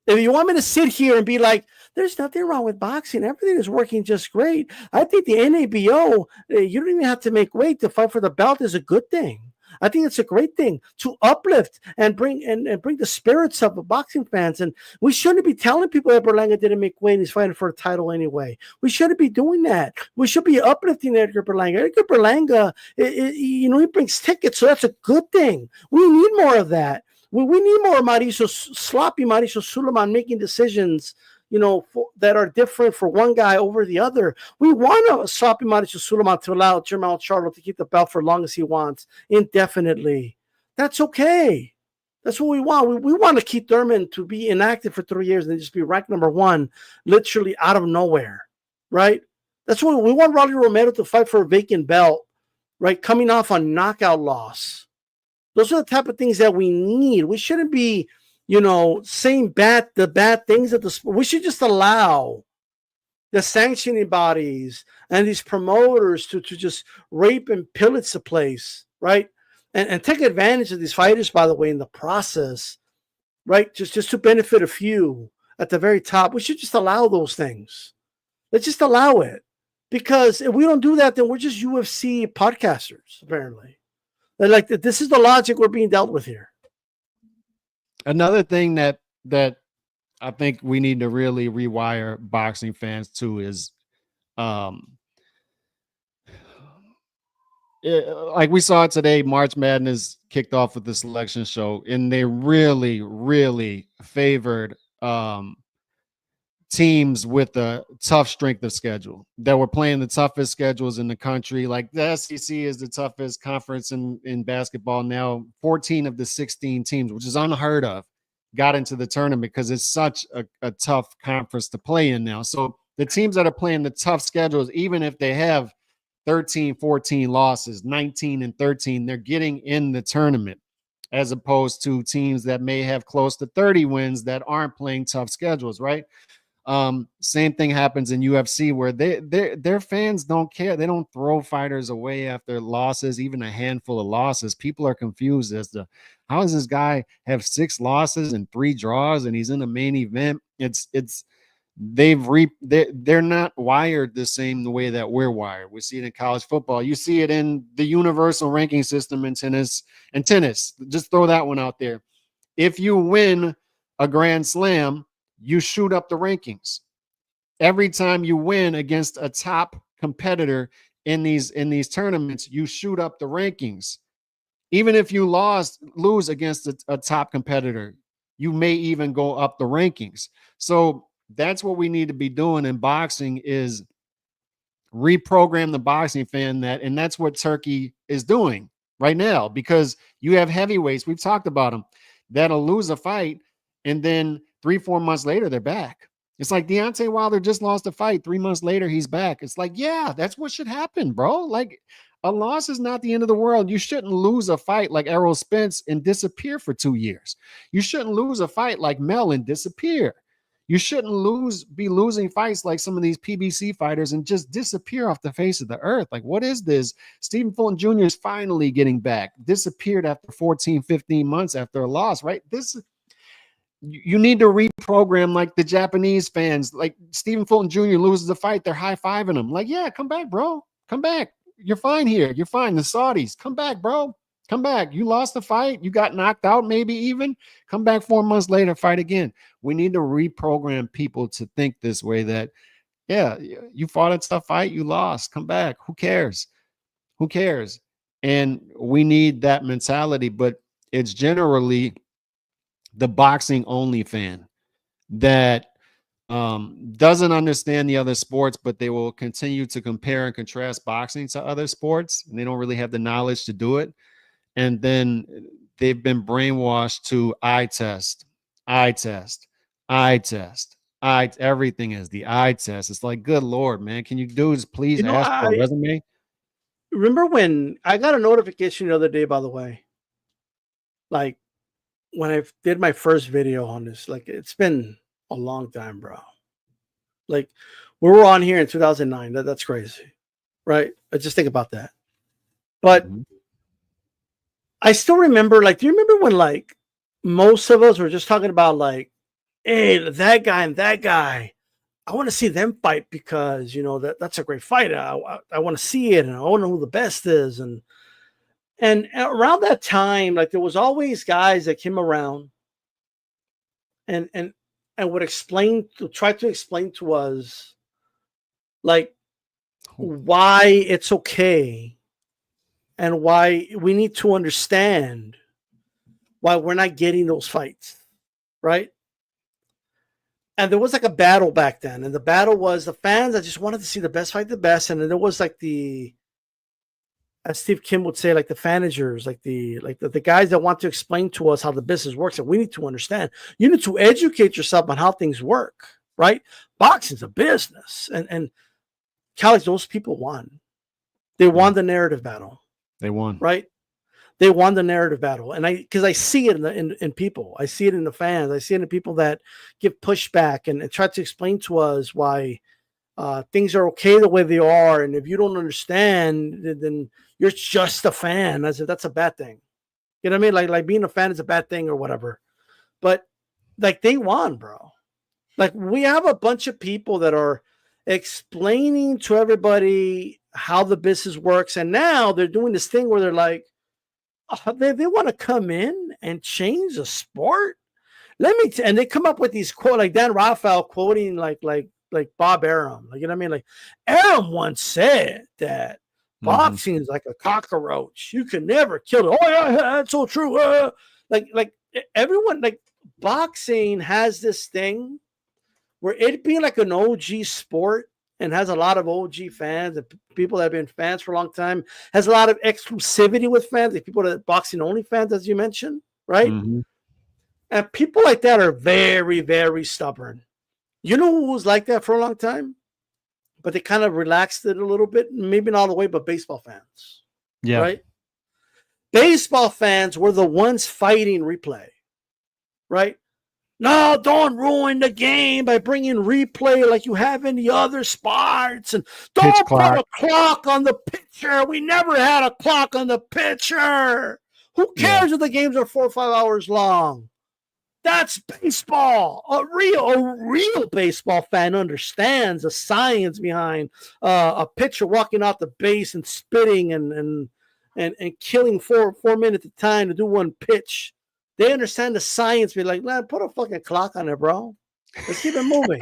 If you want me to sit here and be like, there's nothing wrong with boxing, everything is working just great. I think the NABO, you don't even have to make weight to fight for the belt is a good thing. I think it's a great thing to uplift and bring the spirits of the boxing fans. And we shouldn't be telling people that Berlanga didn't make weight and he's fighting for a title anyway. We shouldn't be doing that. We should be uplifting Edgar Berlanga. Edgar Berlanga, he brings tickets, so that's a good thing. We need more of that. We need more sloppy Mauricio Suleiman making decisions, that are different for one guy over the other. We want a sloppy Mauricio Suleiman to allow Jermall Charlo to keep the belt for as long as he wants, indefinitely. That's okay. That's what we want. We want to keep Thurman to be inactive for 3 years and just be ranked number 1, literally out of nowhere, right? That's what we want. Rolly Romero to fight for a vacant belt, right? Coming off a knockout loss. Those are the type of things that we need. We shouldn't be saying the bad things at the sport. We should just allow the sanctioning bodies and these promoters to just rape and pillage the place, right? And take advantage of these fighters, by the way, in the process, right? Just to benefit a few at the very top. We should just allow those things. Let's just allow it. Because if we don't do that, then we're just UFC podcasters, apparently. Like, this is the logic we're being dealt with here. Another thing that I think we need to really rewire boxing fans to is, like we saw today, March Madness kicked off with the selection show, and they really, really favored teams with a tough strength of schedule that were playing the toughest schedules in the country. Like the SEC is the toughest conference in basketball now. 14 of the 16 teams, which is unheard of, got into the tournament because it's such a tough conference to play in now. So the teams that are playing the tough schedules, even if they have 13, 14 losses, 19 and 13, they're getting in the tournament. as opposed to teams that may have close to 30 wins that aren't playing tough schedules, right? Same thing happens in UFC where their fans don't care. They don't throw fighters away after losses, even a handful of losses. People are confused as to how does this guy have 6 losses and 3 draws and he's in the main event. They're not wired the same the way that we're wired. We see it in college football. You see it in the universal ranking system in tennis. Just throw that one out there. If you win a Grand Slam, you shoot up the rankings. Every time you win against a top competitor in these tournaments, you shoot up the rankings. Even if you lose against a top competitor, you may even go up the rankings. So that's what we need to be doing in boxing is reprogram the boxing fan and that's what Turkey is doing right now, because you have heavyweights, we've talked about them, that'll lose a fight and then 3-4 months later they're back. It's like Deontay Wilder just lost a fight. 3 months later he's back. It's like, yeah, that's what should happen, bro. Like, a loss is not the end of the world. You shouldn't lose a fight like Errol Spence and disappear for 2 years. You shouldn't lose a fight like Mel and disappear. You shouldn't be losing fights like some of these PBC fighters and just disappear off the face of the earth. Like, what is this? Stephen Fulton Jr. is finally getting back. Disappeared after 14, 15 months after a loss, right? You need to reprogram like the Japanese fans. Like, Stephen Fulton Jr. loses a fight, they're high-fiving him. Like, yeah, come back, bro. Come back. You're fine here. You're fine. The Saudis, come back, bro. Come back. You lost the fight. You got knocked out, maybe even. Come back 4 months later, fight again. We need to reprogram people to think this way that, yeah, you fought a tough fight. You lost. Come back. Who cares? Who cares? And we need that mentality, but it's generally the boxing only fan that doesn't understand the other sports, but they will continue to compare and contrast boxing to other sports, and they don't really have the knowledge to do it. And then they've been brainwashed to eye test. Everything is the eye test. It's like, good Lord, man, can you dudes please ask for a resume? Remember when I got a notification the other day, by the way, like when I did my first video on this, like it's been a long time, bro. Like we were on here in 2009. That's crazy, right? I just think about that. But I still remember, like, do you remember when like most of us were just talking about like, hey, that guy and that guy, I want to see them fight because, you know, that's a great fight. I want to see it and I want to know who the best is. And around that time, like there was always guys that came around and would try to explain to us like why it's okay and why we need to understand why we're not getting those fights, right? And there was like a battle back then, and the battle was the fans that just wanted to see the best fight the best, and then there was like as Steve Kim would say, like the fanagers, like the guys that want to explain to us how the business works, and we need to understand. You need to educate yourself on how things work, right? Boxing's a business, and Calix, those people won. They won the narrative battle. They won, right? They won the narrative battle, and because I see it in people, I see it in the fans, I see it in people that give pushback and try to explain to us why things are okay the way they are, and if you don't understand, then you're just a fan. I said that's a bad thing. You know what I mean? Like being a fan is a bad thing or whatever. But like they won, bro. Like we have a bunch of people that are explaining to everybody how the business works, and now they're doing this thing where they're like, they want to come in and change the sport. And they come up with these quotes, like Dan Raphael quoting like Bob Arum. Like, you know what I mean? Like Arum once said that boxing is like a cockroach. You can never kill it. Oh yeah, that's so true. Like everyone, like boxing has this thing where it being like an OG sport and has a lot of OG fans and people that have been fans for a long time, has a lot of exclusivity with fans, like people that are boxing only fans, as you mentioned, right? Mm-hmm. And people like that are very, very stubborn. You know who was like that for a long time? But they kind of relaxed it a little bit, maybe not all the way, but baseball fans. Yeah. Right? Baseball fans were the ones fighting replay, right? No, don't ruin the game by bringing replay like you have in the other sports. And don't put a clock on the pitcher. We never had a clock on the pitcher. Who cares if the games are 4 or 5 hours long? That's baseball. A real baseball fan understands the science behind a pitcher walking off the base and spitting and killing 4 minutes at a time to do one pitch. They understand the science. Be like, man, put a fucking clock on it, bro. Let's keep it moving,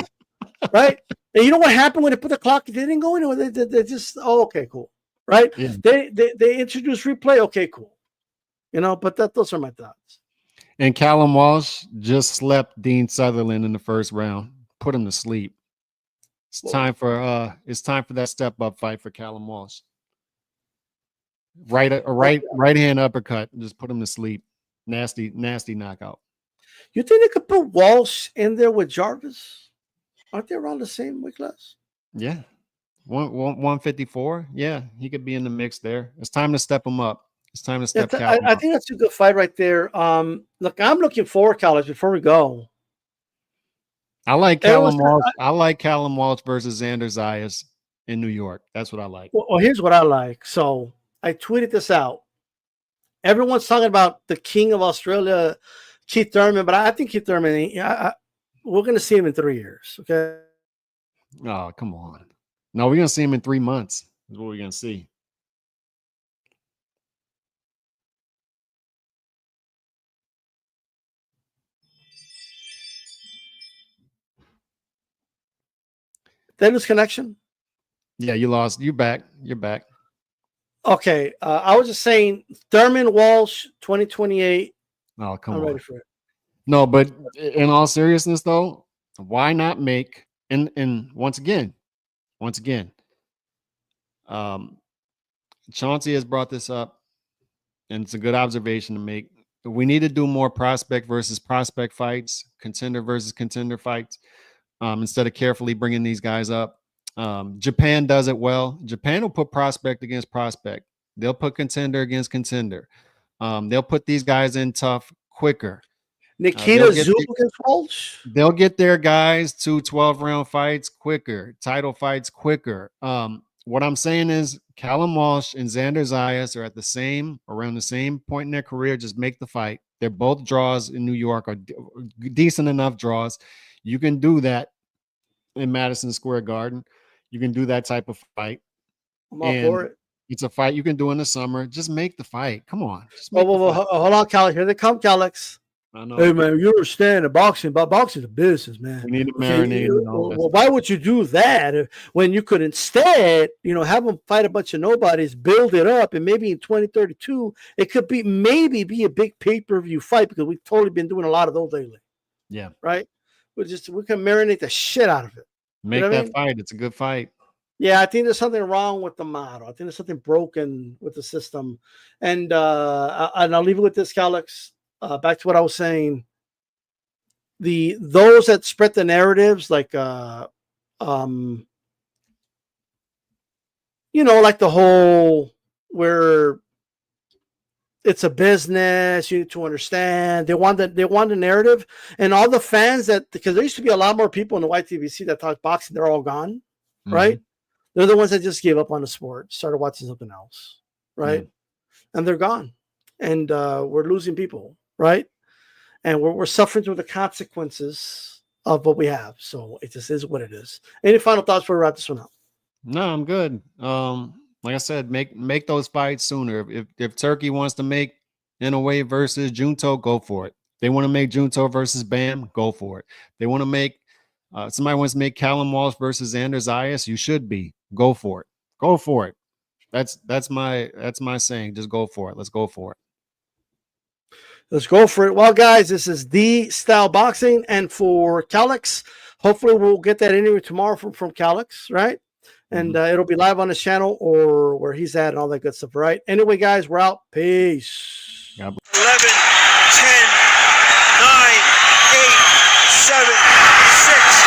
right? And you know what happened when they put the clock? They didn't go anywhere. They just, okay, cool, right? Yeah. They introduced replay. Okay, cool. But those are my thoughts. And Callum Walsh just slept Dean Sutherland in the first round. Put him to sleep. It's time for that step up fight for Callum Walsh. Right hand uppercut. Just put him to sleep. Nasty knockout. You think they could put Walsh in there with Jarvis? Aren't they around the same weight class? Yeah. 154. Yeah, he could be in the mix there. It's time to step him up. It's time to step Callum I think that's a good fight right there. Look, I'm looking forward, College, before we go. I like Callum Walsh. I like Callum Walsh versus Xander Zayas in New York. That's what I like. Well, here's what I like. So I tweeted this out. Everyone's talking about the king of Australia, Keith Thurman, but I think Keith Thurman, we're going to see him in 3 years, okay? Oh, come on. No, we're going to see him in 3 months is what we're going to see. Did I lose connection? Yeah, you lost. You're back. You're back. Okay, I was just saying Thurman Walsh 2028. Oh, come on. I'm ready for it. No, but in all seriousness, though, why not make and once again, Chauncey has brought this up, and it's a good observation to make. We need to do more prospect versus prospect fights, contender versus contender fights, instead of carefully bringing these guys up. Japan does it well. Japan will put prospect against prospect. They'll put contender against contender. They'll put these guys in tough quicker. Nikita Zub against Walsh. They'll get their guys to 12-round fights quicker, title fights quicker. What I'm saying is Callum Walsh and Xander Zayas are around the same point in their career. Just make the fight. They're both draws in New York, or decent enough draws. You can do that in Madison Square Garden. You can do that type of fight. I'm all for it. It's a fight you can do in the summer. Just make the fight. Come on. Hold on, Calix. Here they come, Calix. I know. Hey, man, you understand the boxing, but boxing is a business, man. We need to marinate. Well, why would you do that when you could instead, have them fight a bunch of nobodies, build it up, and maybe in 2032, it could be a big pay-per-view fight, because we've totally been doing a lot of those lately. Yeah. Right? We can marinate the shit out of it. Make that fight. It's a good fight. Yeah, I think there's something wrong with the model. I think there's something broken with the system. And I'll leave it with this, Calix. Back to what I was saying. Those that spread the narratives, like like the whole where it's a business, you need to understand. They want the narrative, and all the fans because there used to be a lot more people in the YTVC that talk boxing. They're all gone, right? They're the ones that just gave up on the sport, started watching something else, right? And they're gone, and we're losing people, right? And we're suffering through the consequences of what we have. So it just is what it is. Any final thoughts before we wrap this one up? No, I'm good. Like I said, make those fights sooner. If Turkey wants to make Inoue versus Junto, go for it. They want to make Junto versus Bam, go for it. They want to make somebody wants to make Callum Walsh versus Xander Zayas, you should be. Go for it. Go for it. That's my saying. Just go for it. Let's go for it. Let's go for it. Well, guys, this is The Style Boxing, and for Calix, hopefully we'll get that interview tomorrow from Calix, right? And it'll be live on his channel or where he's at and all that good stuff, right? Anyway, guys, we're out. Peace. 11, 10, 9, 8, 7, 6,